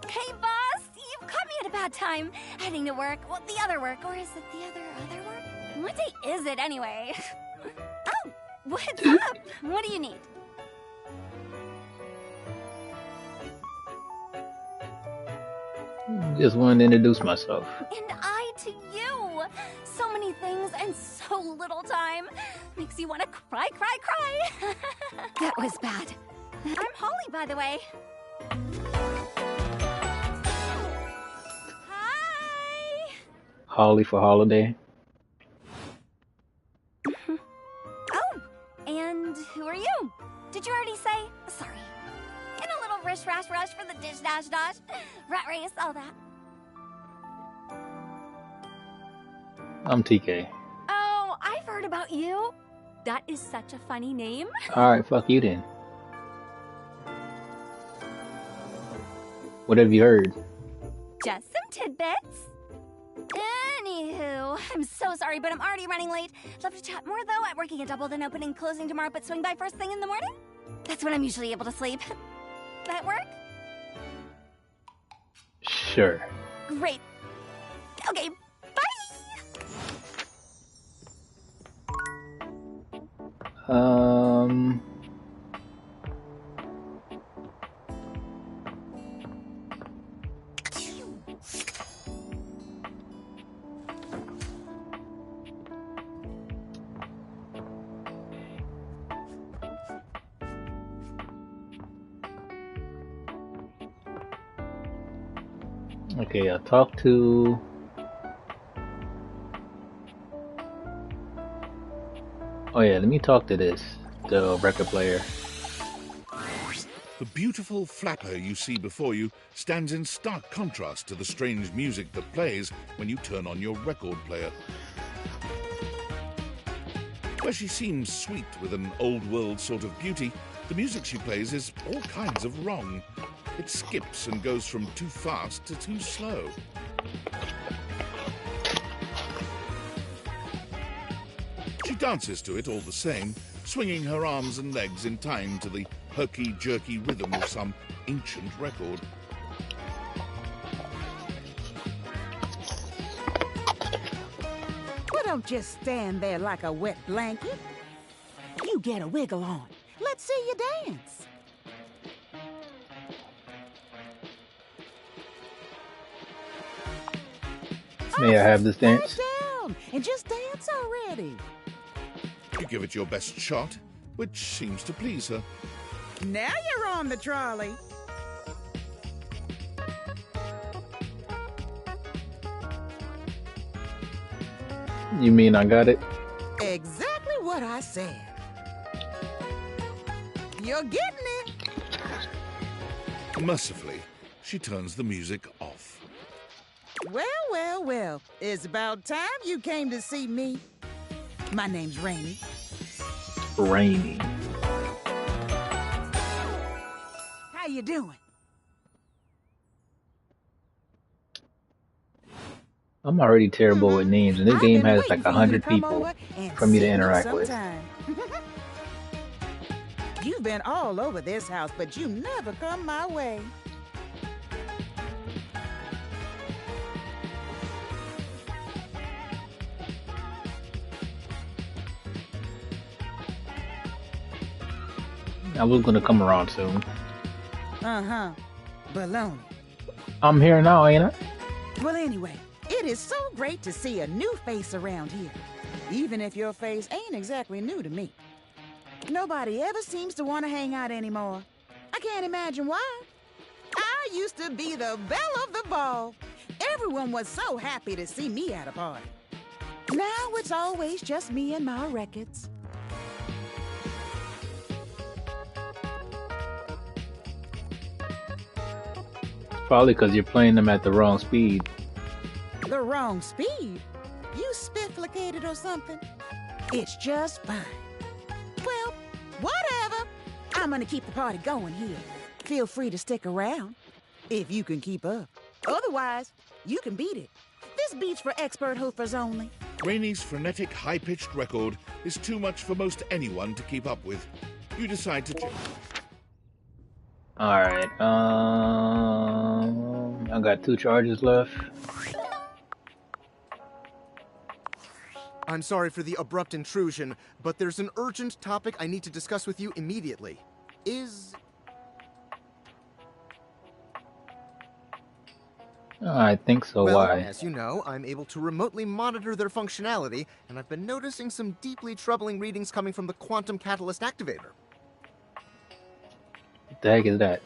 Hey, boss! You've caught me at a bad time. Heading to work. Well, the other work. Or is it the other work? What day is it, anyway? Oh, what's up? What do you need? Just wanted to introduce myself. And I to you. So many things and so little time. Makes you want to cry. That was bad. I'm Holly, by the way. Hi. Holly for holiday. Oh, and who are you? Did you already say? Sorry. In a little rush for the dish dash. Rat race, all that. I'm TK. Oh, I've heard about you. That is such a funny name. Alright, fuck you then. What have you heard? Just some tidbits. Anywho, I'm so sorry, but I'm already running late. Love to chat more, though. I'm working a double, then open and closing tomorrow, but swing by first thing in the morning. That's when I'm usually able to sleep. That work? Sure. Great. Okay, Okay, I talked to. Oh yeah, let me talk to the record player. The beautiful flapper you see before you stands in stark contrast to the strange music that plays when you turn on your record player. Where she seems sweet with an old-world sort of beauty, the music she plays is all kinds of wrong. It skips and goes from too fast to too slow. She dances to it all the same, swinging her arms and legs in time to the herky-jerky rhythm of some ancient record. Well, don't just stand there like a wet blanket. You get a wiggle on. Let's see you dance. May I have this dance? Down and just dance already. You give it your best shot, which seems to please her. Now you're on the trolley. You mean I got it? Exactly what I said. You're getting it. Mercifully, she turns the music off. Well, well, well. It's about time you came to see me. My name's Rainy. Rainy. How you doing? I'm already terrible with names, and this game has like 100 people for me to interact with. You've been all over this house, but you never come my way. I was gonna come around soon. Uh-huh. Baloney. I'm here now, ain't I? Well, anyway, it is so great to see a new face around here. Even if your face ain't exactly new to me. Nobody ever seems to want to hang out anymore. I can't imagine why. I used to be the belle of the ball. Everyone was so happy to see me at a party. Now it's always just me and my records. Probably because you're playing them at the wrong speed. The wrong speed? You spifflicated or something? It's just fine. Well, whatever. I'm gonna keep the party going here. Feel free to stick around, if you can keep up. Otherwise, you can beat it. This beat's for expert hoofers only. Rainy's frenetic, high-pitched record is too much for most anyone to keep up with. You decide to change. Alright, I got 2 charges left. I'm sorry for the abrupt intrusion, but there's an urgent topic I need to discuss with you immediately. I think so. Well, Why? as you know, I'm able to remotely monitor their functionality, and I've been noticing some deeply troubling readings coming from the Quantum Catalyst Activator. What the heck is that?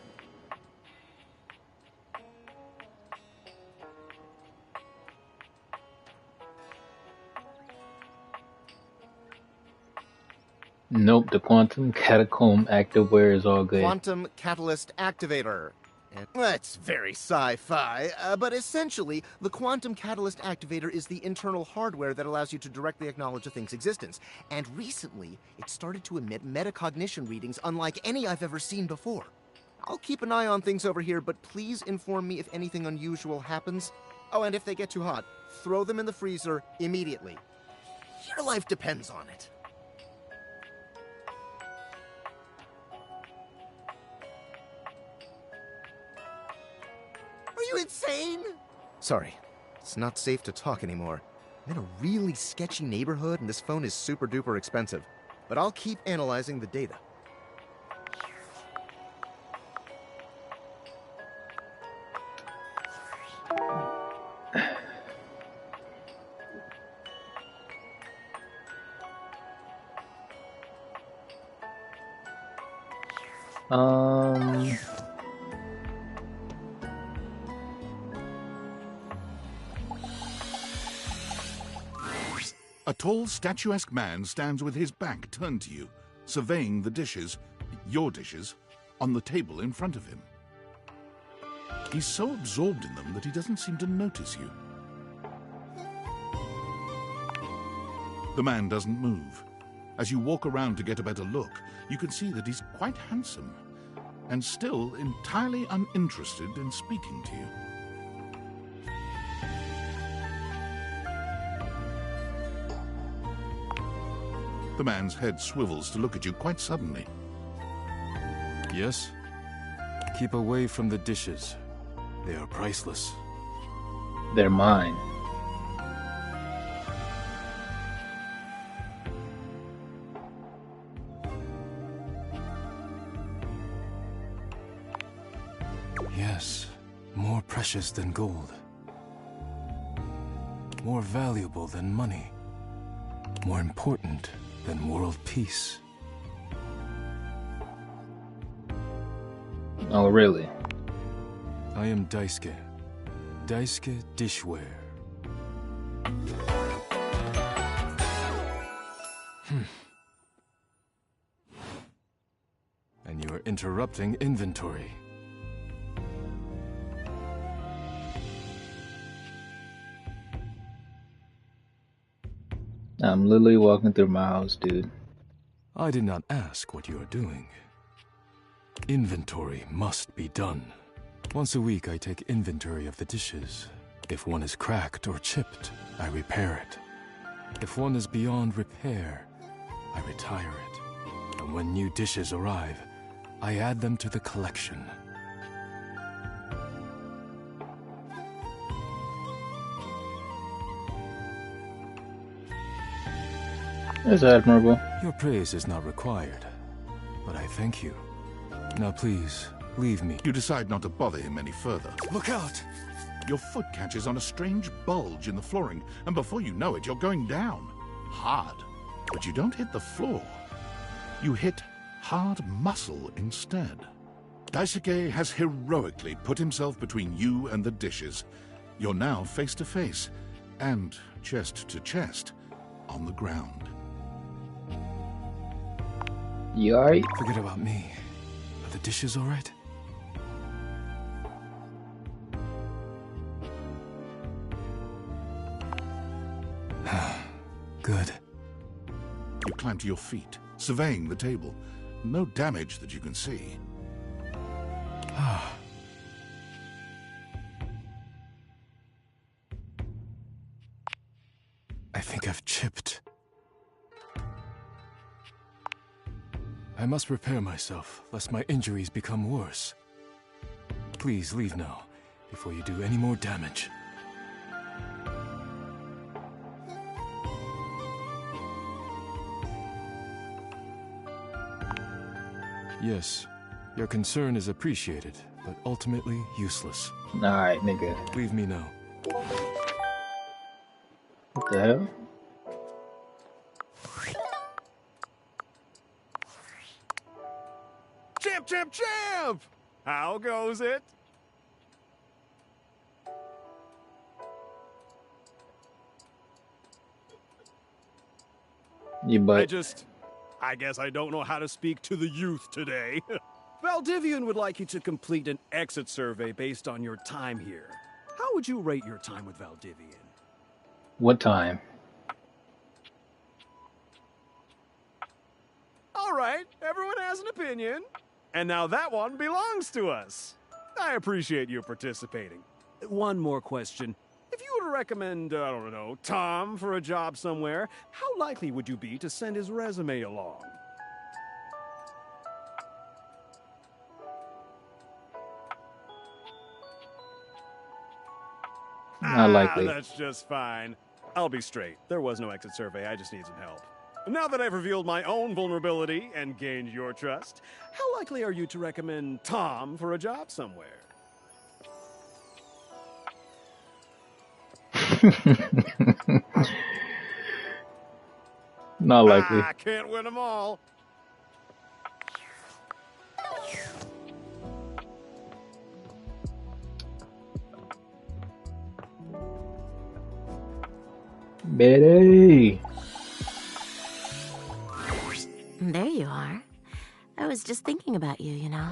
Nope, the Quantum Catacomb Activewear is all good. Quantum Catalyst Activator. That's very sci-fi, but essentially, the Quantum Catalyst Activator is the internal hardware that allows you to directly acknowledge a thing's existence. And recently, it started to emit metacognition readings unlike any I've ever seen before. I'll keep an eye on things over here, but please inform me if anything unusual happens. Oh, and if they get too hot, throw them in the freezer immediately. Your life depends on it. Are you insane? Sorry, it's not safe to talk anymore. I'm in a really sketchy neighborhood and this phone is super duper expensive. But I'll keep analyzing the data. A tall, statuesque man stands with his back turned to you, surveying the dishes, your dishes, on the table in front of him. He's so absorbed in them that he doesn't seem to notice you. The man doesn't move. As you walk around to get a better look, you can see that he's quite handsome, and still entirely uninterested in speaking to you. The man's head swivels to look at you quite suddenly. Yes? Keep away from the dishes. They are priceless. They're mine. Yes, more precious than gold. More valuable than money. More important than world peace. Oh, really? I am Daisuke. Daisuke Dishware. And you are interrupting inventory. I'm literally walking through my house, dude. I did not ask what you are doing. Inventory must be done. Once a week I take inventory of the dishes. If one is cracked or chipped, I repair it. If one is beyond repair, I retire it. And when new dishes arrive, I add them to the collection. That's admirable. Your praise is not required, but I thank you. Now please, leave me. You decide not to bother him any further. Look out! Your foot catches on a strange bulge in the flooring, and before you know it, you're going down. Hard. But you don't hit the floor. You hit hard muscle instead. Daisuke has heroically put himself between you and the dishes. You're now face to face, and chest to chest, on the ground. You alright? Forget about me. Are the dishes alright? Good. You climb to your feet, surveying the table. No damage that you can see. I think I've chipped. I must repair myself, lest my injuries become worse. Please leave now, before you do any more damage. Yes, your concern is appreciated, but ultimately useless. Alright, nigga. Leave me now. What the hell? Champ, champ, champ! How goes it? I guess I don't know how to speak to the youth today. Valdivian would like you to complete an exit survey based on your time here. How would you rate your time with Valdivian? What time? All right, everyone has an opinion. And now that one belongs to us. I appreciate you participating. One more question. If you were to recommend, I don't know, Tom for a job somewhere, how likely would you be to send his resume along? Not likely. That's just fine. I'll be straight. There was no exit survey. I just need some help. Now that I've revealed my own vulnerability and gained your trust, how likely are you to recommend Tom for a job somewhere? Not likely. I can't win them all. Betty. There you are. I was just thinking about you, you know.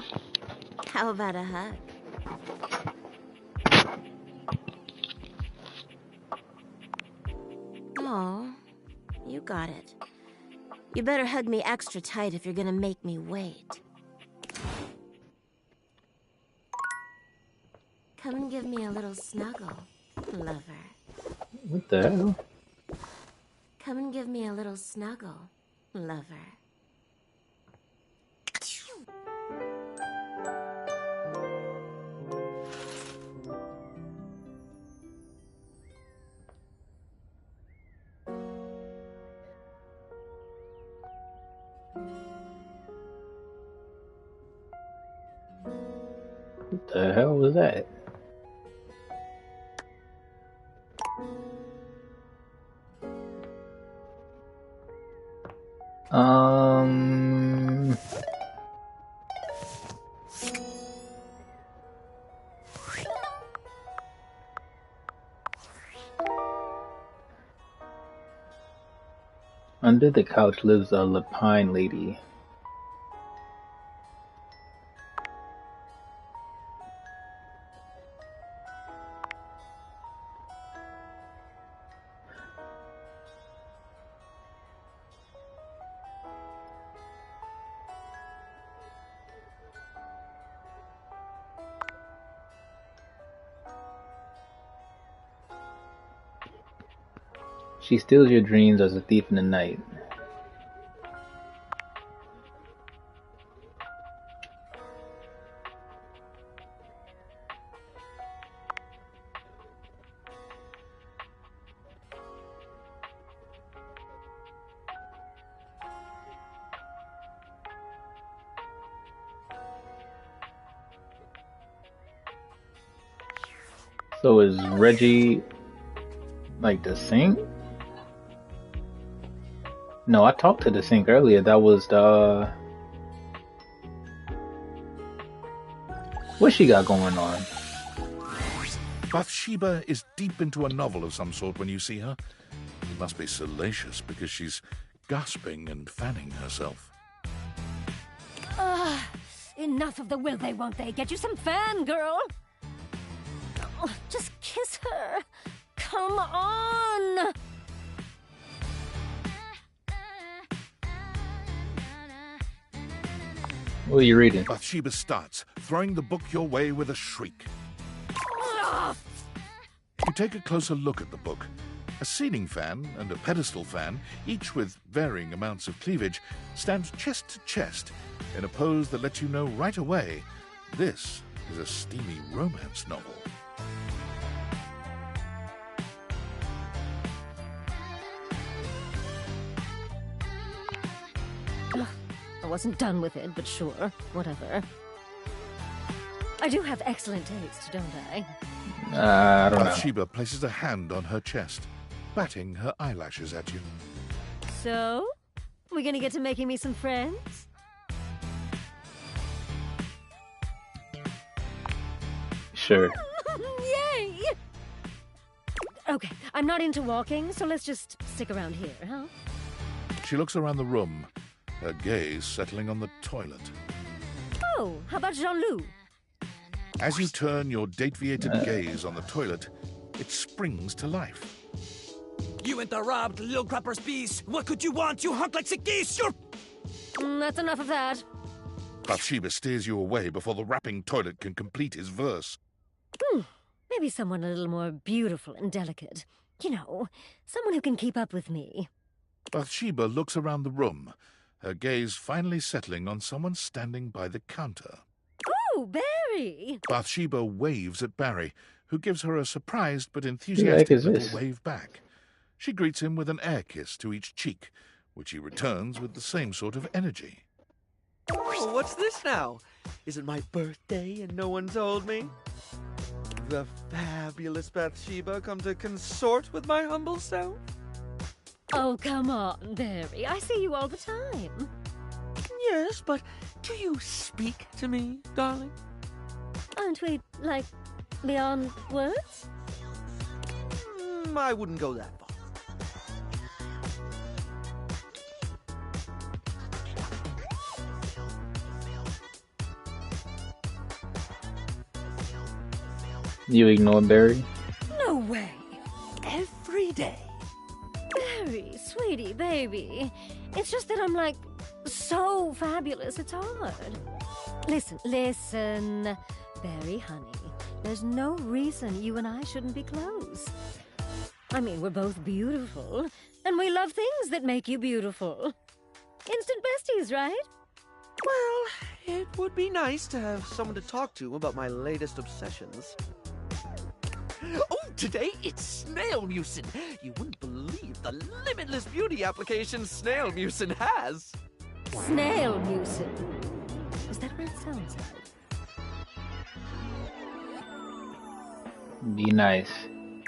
How about a hug? Oh, you got it. You better hug me extra tight if you're gonna make me wait. Come and give me a little snuggle, lover. What the hell? Come and give me a little snuggle, lover. What the hell was that? Under the couch lives a Lapine lady. She steals your dreams as a thief in the night. So is Reggie like the sink? No, I talked to the sink earlier. That was the... What she got going on? Bathsheba is deep into a novel of some sort when you see her. It must be salacious because she's gasping and fanning herself. Enough of the will they, won't they? Get you some fan, girl! Oh, just kiss her. Come on! What are you reading? Bathsheba starts, throwing the book your way with a shriek. You take a closer look at the book. A ceiling fan and a pedestal fan, each with varying amounts of cleavage, stands chest to chest in a pose that lets you know right away this is a steamy romance novel. I wasn't done with it, but sure, whatever. I do have excellent taste, don't I? I don't know. Bathsheba places a hand on her chest, batting her eyelashes at you. So, we gonna get to making me some friends? Sure. Yay! Okay, I'm not into walking, so let's just stick around here, huh? She looks around the room, her gaze settling on the toilet. Oh, how about Jean-Loup? As you turn your deviated gaze on the toilet, it springs to life. You interrupt, little crapper's piece! What could you want, you hunk like sick geese? You're... That's enough of that. Bathsheba steers you away before the rapping toilet can complete his verse. Maybe someone a little more beautiful and delicate. You know, someone who can keep up with me. Bathsheba looks around the room, her gaze finally settling on someone standing by the counter. Oh, Barry! Bathsheba waves at Barry, who gives her a surprised but enthusiastic little wave back. She greets him with an air kiss to each cheek, which he returns with the same sort of energy. Oh, what's this now? Is it my birthday and no one told me? The fabulous Bathsheba come to consort with my humble self? Oh, come on, Barry. I see you all the time. Yes, but do you speak to me, darling? Aren't we, like, beyond words? I wouldn't go that far. You ignore Barry? No way. Every day. Barry, sweetie, baby. It's just that I'm like so fabulous, it's hard. Listen. Barry, honey, there's no reason you and I shouldn't be close. I mean, we're both beautiful, and we love things that make you beautiful. Instant besties, right? Well, it would be nice to have someone to talk to about my latest obsessions. Oh, today it's Snail Mucin. You wouldn't believe the limitless beauty application Snail Mucin has. Snail Mucin. Is that what it sounds like? Be nice.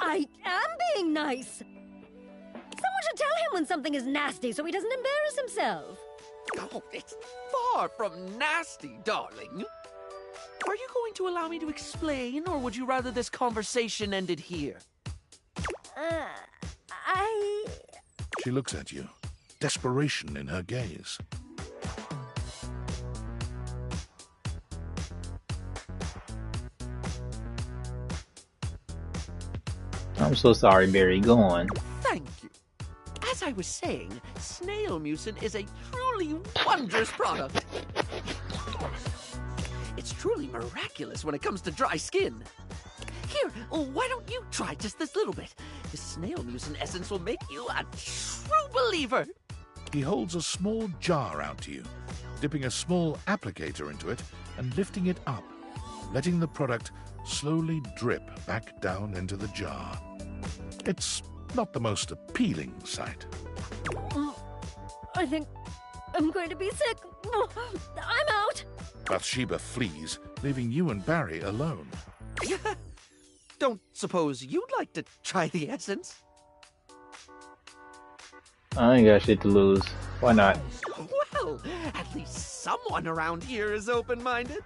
I am being nice. Someone should tell him when something is nasty so he doesn't embarrass himself. Oh, it's far from nasty, darling. Are you going to allow me to explain, or would you rather this conversation ended here? She looks at you, desperation in her gaze. I'm so sorry, Barry. Go on. Thank you. As I was saying, Snail Mucin is a truly wondrous product. It's truly miraculous when it comes to dry skin. Here, why don't you try just this little bit? The Snail Mucin essence will make you a true believer. He holds a small jar out to you, dipping a small applicator into it and lifting it up, letting the product slowly drip back down into the jar. It's not the most appealing sight. I think I'm going to be sick. I'm out. Bathsheba flees, leaving you and Barry alone. Don't suppose you'd like to try the essence? I ain't got shit to lose. Why not? Well, at least someone around here is open-minded.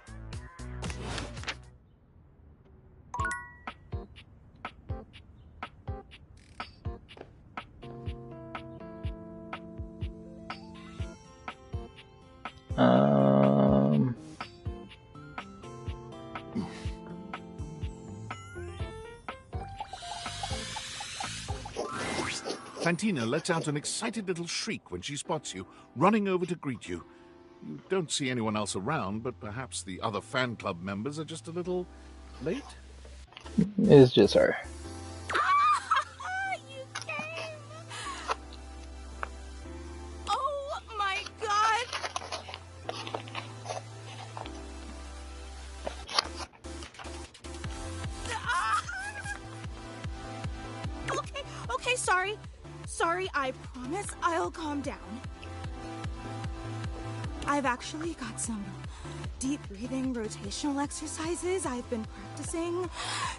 Fantina lets out an excited little shriek when she spots you, running over to greet you. You don't see anyone else around, but perhaps the other fan club members are just a little late? It's just her. Oh my god! Okay, sorry. Sorry, I promise I'll calm down. I've actually got some deep breathing rotational exercises I've been practicing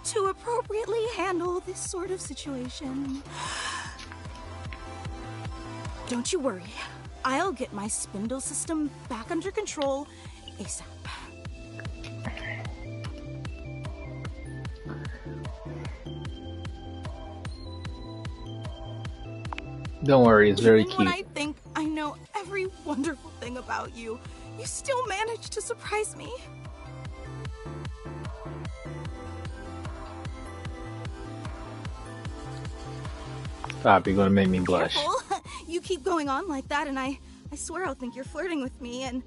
to appropriately handle this sort of situation. Don't you worry. I'll get my spindle system back under control ASAP. Don't worry, it's very Even cute. when I think I know every wonderful thing about you, you still manage to surprise me. Stop, you're gonna make me blush. Careful. You keep going on like that and I swear I'll think you're flirting with me, and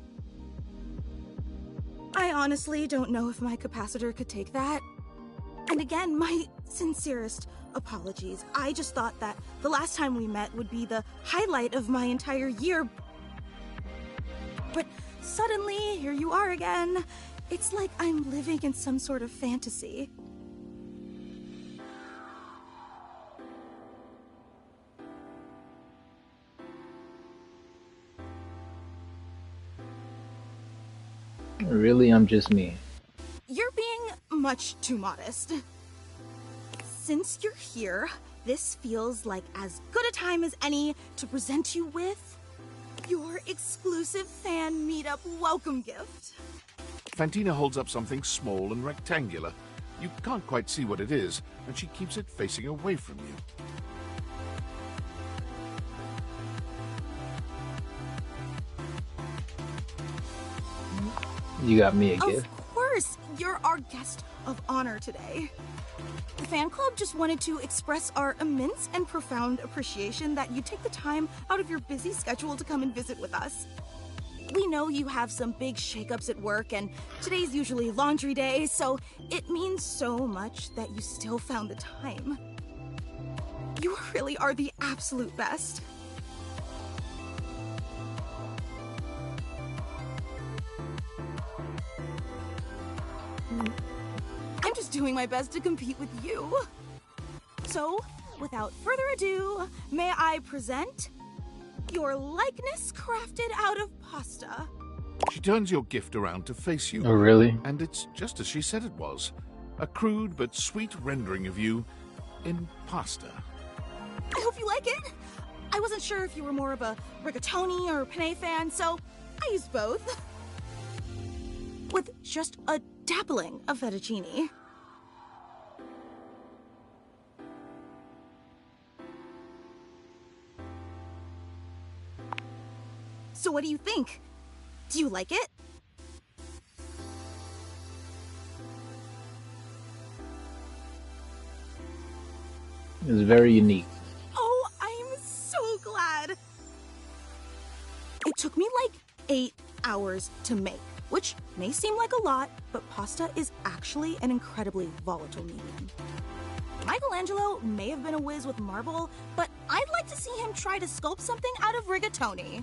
I honestly don't know if my capacitor could take that. And again, my sincerest apologies. I just thought that the last time we met would be the highlight of my entire year. But suddenly, here you are again. It's like I'm living in some sort of fantasy. Really, I'm just me. You're being much too modest. Since you're here, this feels like as good a time as any to present you with your exclusive fan meetup welcome gift. Fantina holds up something small and rectangular. You can't quite see what it is, and she keeps it facing away from you. You got me a gift. Of course, you're our guest of honor today. fan club just wanted to express our immense and profound appreciation that you take the time out of your busy schedule to come and visit with us. We know you have some big shakeups at work, and today's usually laundry day, so it means so much that you still found the time. You really are the absolute best. I'm just doing my best to compete with you. So, without further ado, may I present your likeness crafted out of pasta. She turns your gift around to face you. Oh, really? And it's just as she said it was. A crude but sweet rendering of you in pasta. I hope you like it. I wasn't sure if you were more of a rigatoni or penne fan, so I used both. With just a dabbling of fettuccine. So what do you think? Do you like it? It's very unique. Oh, I'm so glad. It took me like 8 hours to make, which may seem like a lot, but pasta is actually an incredibly volatile medium. Michelangelo may have been a whiz with marble, but I'd like to see him try to sculpt something out of rigatoni.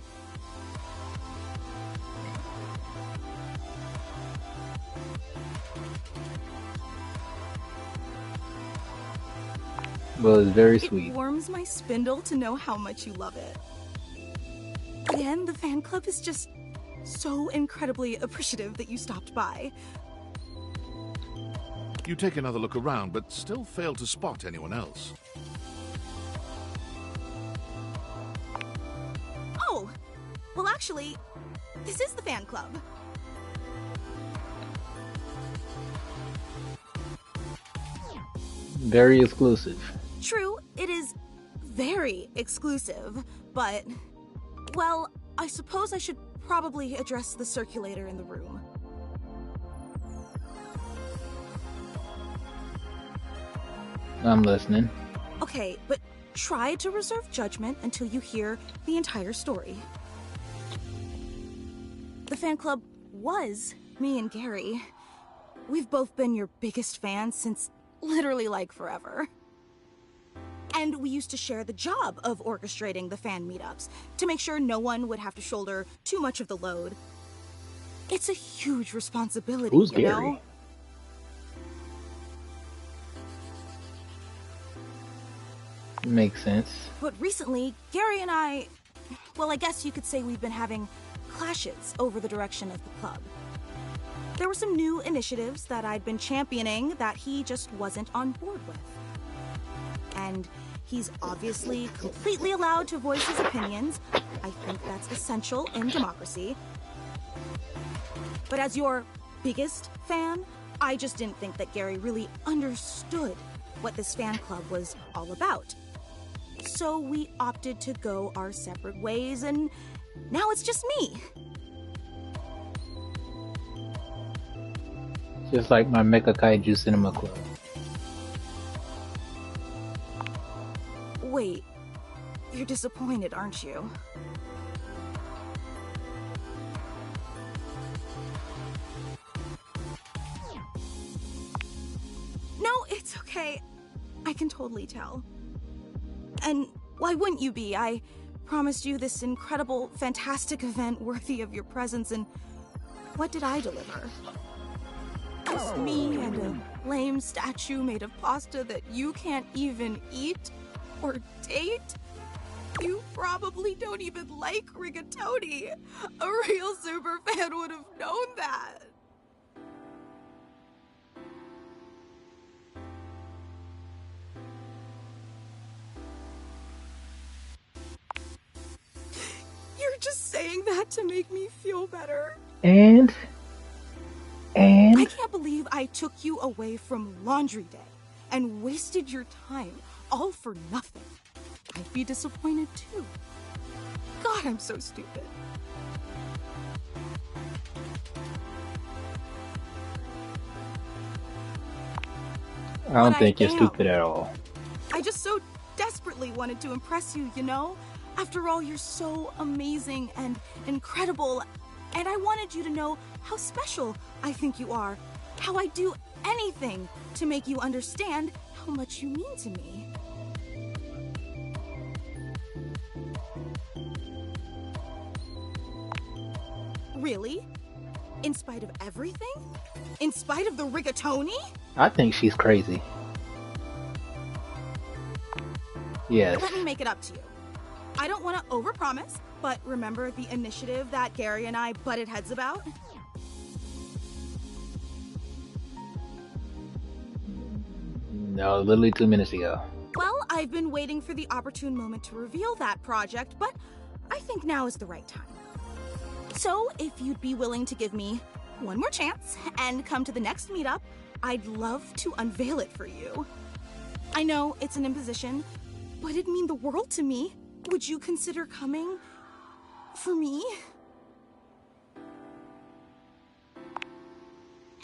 Well, it's very sweet. It warms my spindle to know how much you love it. Again, the fan club is just so incredibly appreciative that you stopped by. You take another look around, but still fail to spot anyone else. Oh, well actually, this is the fan club. Very exclusive. True, it is very exclusive, but, well, I suppose I should probably address the circulator in the room. I'm listening. Okay, but try to reserve judgment until you hear the entire story. The fan club was me and Gary. We've both been your biggest fans since literally like forever. And we used to share the job of orchestrating the fan meetups to make sure no one would have to shoulder too much of the load. It's a huge responsibility, Who's you Gary? know? Makes sense. But recently, Gary and I, well, I guess you could say we've been having clashes over the direction of the club. There were some new initiatives that I'd been championing that he just wasn't on board with. And he's obviously completely allowed to voice his opinions. I think that's essential in democracy. But as your biggest fan, I just didn't think that Gary really understood what this fan club was all about. So we opted to go our separate ways, and now it's just me. Just like my Mecha Kaiju Cinema Club. Wait, you're disappointed, aren't you? No, it's okay. I can totally tell. And why wouldn't you be? I promised you this incredible, fantastic event worthy of your presence, and what did I deliver? Just me and a lame statue made of pasta that you can't even eat or date? You probably don't even like rigatoni. A real super fan would have known that. You're just saying that to make me feel better. And I can't believe I took you away from laundry day and wasted your time all for nothing. I'd be disappointed too. God, I'm so stupid. I don't think you're stupid at all. I just so desperately wanted to impress you, you know? After all, you're so amazing and incredible, and I wanted you to know how special I think you are. How I'd do anything to make you understand how much you mean to me. Really? In spite of everything? In spite of the rigatoni? I think she's crazy. Yes. Let me make it up to you. I don't want to overpromise, but remember the initiative that Gary and I butted heads about? No, literally 2 minutes ago. Well, I've been waiting for the opportune moment to reveal that project, but I think now is the right time. So, if you'd be willing to give me one more chance and come to the next meetup, I'd love to unveil it for you. I know it's an imposition, but it'd mean the world to me. Would you consider coming for me?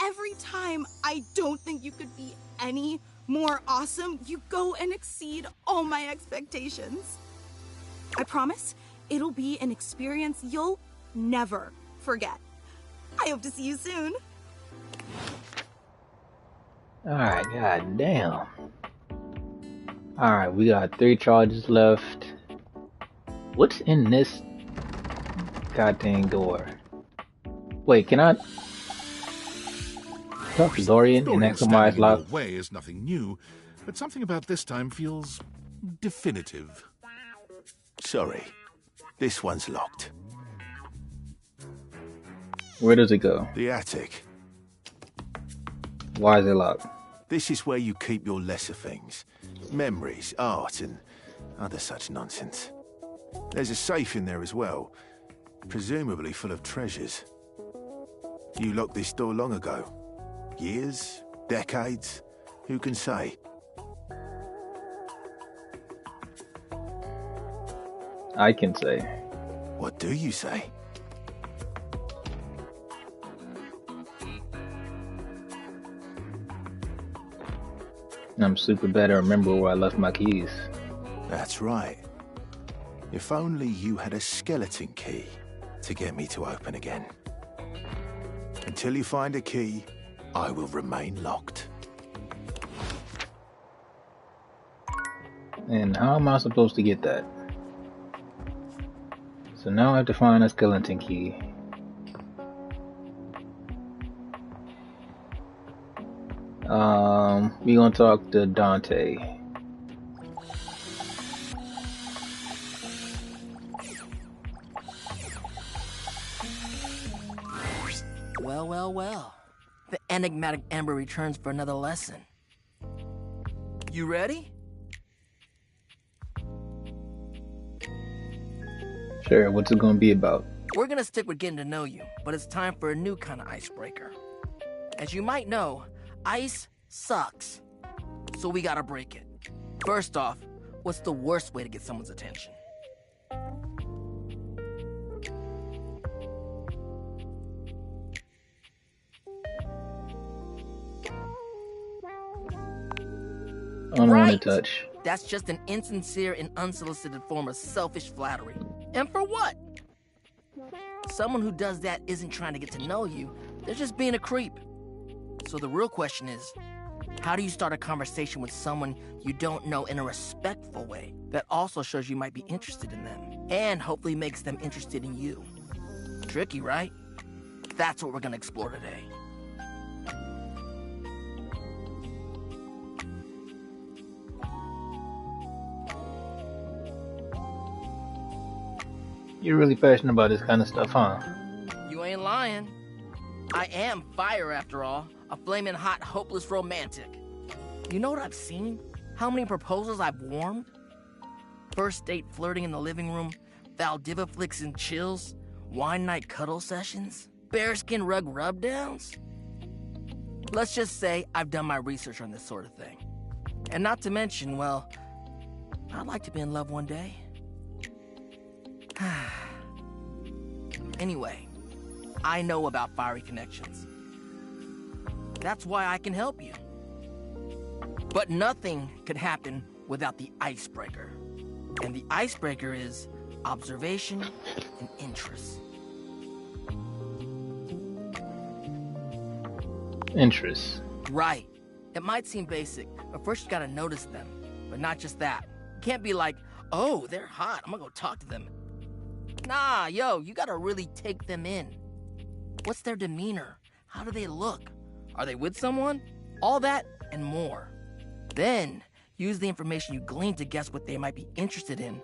Every time I don't think you could be any more awesome, you go and exceed all my expectations. I promise it'll be an experience you'll never forget. I hope to see you soon. Alright, god damn. Alright, we got 3 charges left. What's in this goddamn door? Wait, can I talk to Dorian and maximize lock? Way is nothing new, but something about this time feels definitive. Sorry, this one's locked. Where does it go? The attic. Why is it locked? This is where you keep your lesser things. Memories, art, and other such nonsense. There's a safe in there as well, presumably full of treasures. You locked this door long ago. Years? Decades? Who can say? I can say. What do you say? I'm super bad at remember where I left my keys. That's right. If only you had a skeleton key to get me to open again. Until you find a key, I will remain locked. And how am I supposed to get that? So now I have to find a skeleton key. We gonna talk to Dante. Well, well, well. The enigmatic Amber returns for another lesson. You ready? Sure, what's it gonna be about? We're gonna stick with getting to know you, but it's time for a new kind of icebreaker. As you might know, ice sucks. So we gotta break it. First off, what's the worst way to get someone's attention? Unwanted touch. That's just an insincere and unsolicited form of selfish flattery. And for what? Someone who does that isn't trying to get to know you, they're just being a creep. So the real question is, how do you start a conversation with someone you don't know in a respectful way that also shows you might be interested in them and hopefully makes them interested in you? Tricky, right? That's what we're gonna explore today. You're really passionate about this kind of stuff, huh? You ain't lying. I am fire, after all. A flaming hot, hopeless romantic. You know what I've seen? How many proposals I've warmed? First date flirting in the living room, Valdiva flicks and chills, wine night cuddle sessions, bearskin rug rubdowns. Let's just say I've done my research on this sort of thing. And not to mention, well, I'd like to be in love one day. Anyway, I know about fiery connections. That's why I can help you. But nothing could happen without the icebreaker. And the icebreaker is observation and interest. Interest. Right. It might seem basic, but first you gotta notice them. But not just that. You can't be like, oh, they're hot, I'm gonna go talk to them. Nah, yo, you gotta really take them in. What's their demeanor? How do they look? Are they with someone? All that and more. Then, use the information you glean to guess what they might be interested in,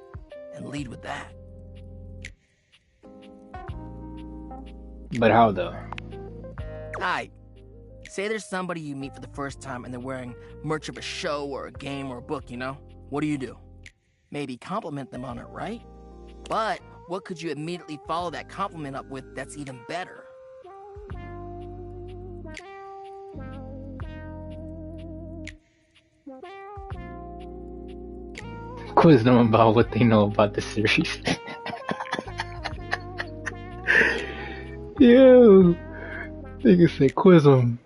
and lead with that. But how though? Alright. Say there's somebody you meet for the first time and they're wearing merch of a show or a game or a book, you know? What do? Maybe compliment them on it, right? But what could you immediately follow that compliment up with that's even better? Quiz them about what they know about the series. Yo, they can say quiz them.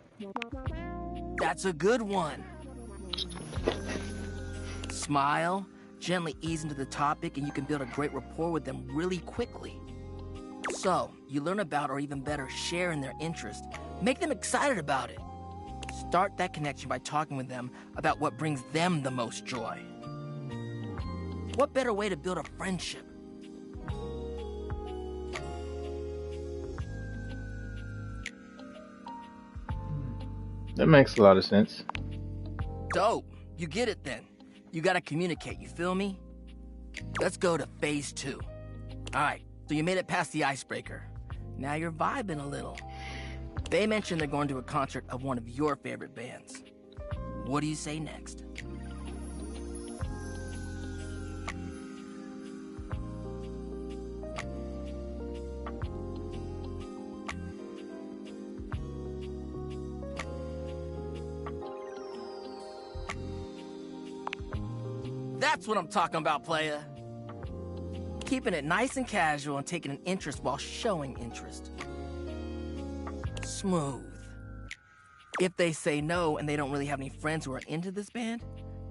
That's a good one. Smile, gently ease into the topic, and you can build a great rapport with them really quickly. So, you learn about, or even better, share in their interest. Make them excited about it. Start that connection by talking with them about what brings them the most joy. What better way to build a friendship? That makes a lot of sense. Dope. You get it then. You gotta communicate, you feel me? Let's go to phase 2. Alright, so you made it past the icebreaker. Now you're vibing a little. They mentioned they're going to a concert of one of your favorite bands. What do you say next? That's what I'm talking about, playa. Keeping it nice and casual and taking an interest while showing interest. Smooth. If they say no and they don't really have any friends who are into this band,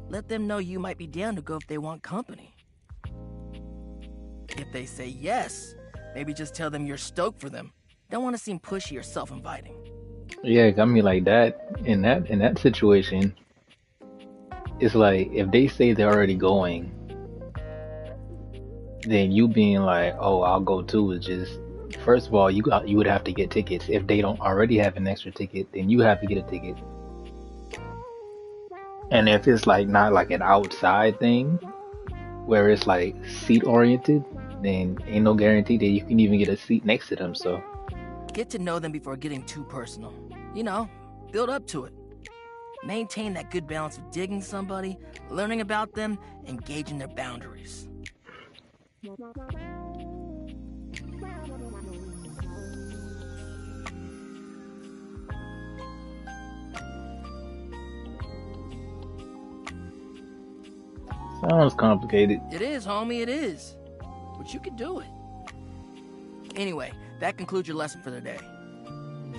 let them know you might be down to go if they want company. If they say yes, maybe just tell them you're stoked for them. Don't want to seem pushy or self-inviting. Yeah, I mean, like that in that situation, it's like if they say they're already going, then you being like, "Oh, I'll go too," is just, first of all, you would have to get tickets. If they don't already have an extra ticket, then you have to get a ticket. And if it's like not like an outside thing, where it's like seat oriented, then ain't no guarantee that you can even get a seat next to them. So get to know them before getting too personal. You know, build up to it. Maintain that good balance of digging somebody, learning about them, and gauging their boundaries. sounds complicated. It is, homie, it is. But you can do it. Anyway, that concludes your lesson for the day.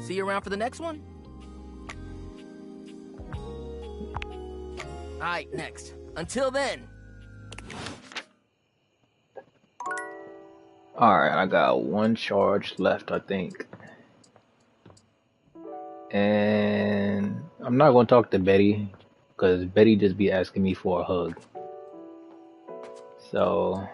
See you around for the next one? Alright, next. Until then. Alright, I got one charge left, I think. And I'm not going to talk to Betty, because Betty just be asking me for a hug. So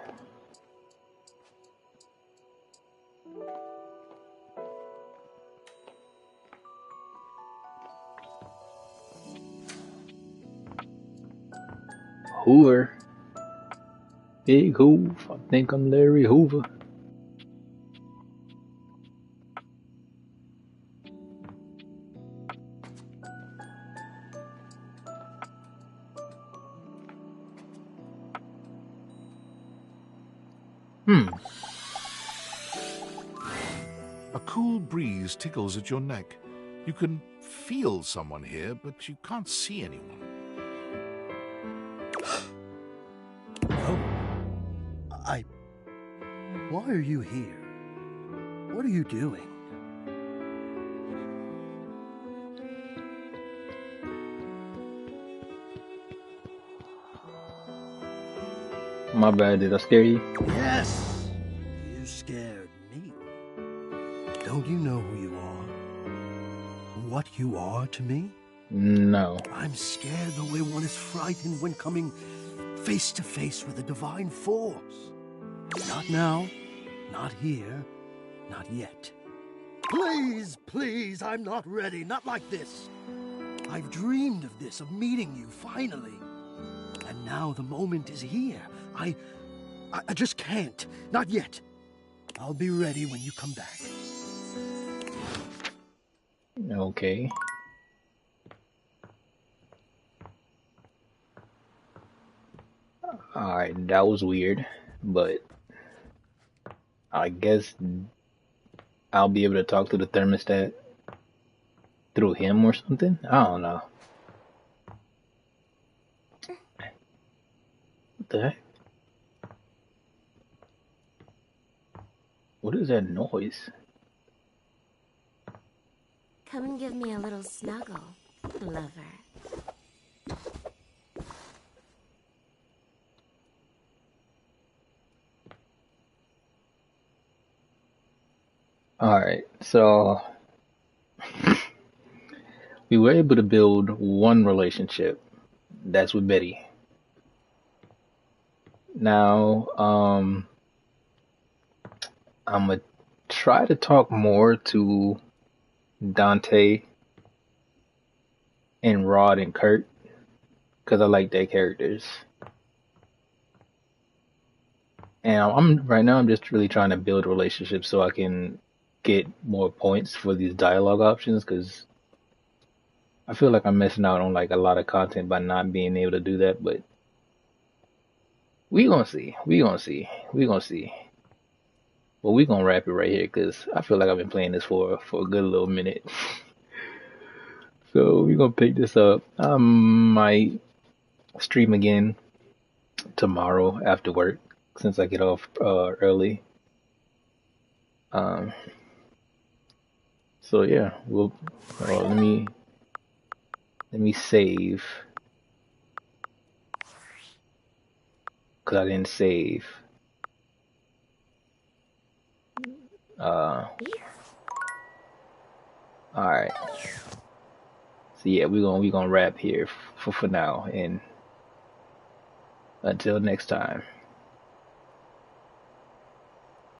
Hoover. Big Hoover. I think I'm Larry Hoover. A cool breeze tickles at your neck. You can feel someone here, but you can't see anyone. Why are you here? What are you doing? My bad, did I scare you? Yes! You scared me. Don't you know who you are? What you are to me? No. I'm scared the way one is frightened when coming face to face with a divine force. Not now, not here, not yet. Please, please, I'm not ready, not like this. I've dreamed of this, of meeting you, finally. And now the moment is here. I just can't, not yet. I'll be ready when you come back. Okay. Alright, that was weird, but I guess I'll be able to talk to the thermostat through him or something? I don't know. What the heck? What is that noise? Come and give me a little snuggle, lover. Alright, so we were able to build one relationship. That's with Betty. Now, I'm gonna try to talk more to Dante and Rod and Kurt because I like their characters. And I'm just really trying to build relationships so I can get more points for these dialogue options because I feel like I'm missing out on like a lot of content by not being able to do that, but we gonna see. Well, we gonna wrap it right here because I feel like I've been playing this for a good little minute. So we gonna pick this up. I might stream again tomorrow after work since I get off early. So yeah, let me save because I didn't save. All right. So yeah, we gonna wrap here for now, and until next time.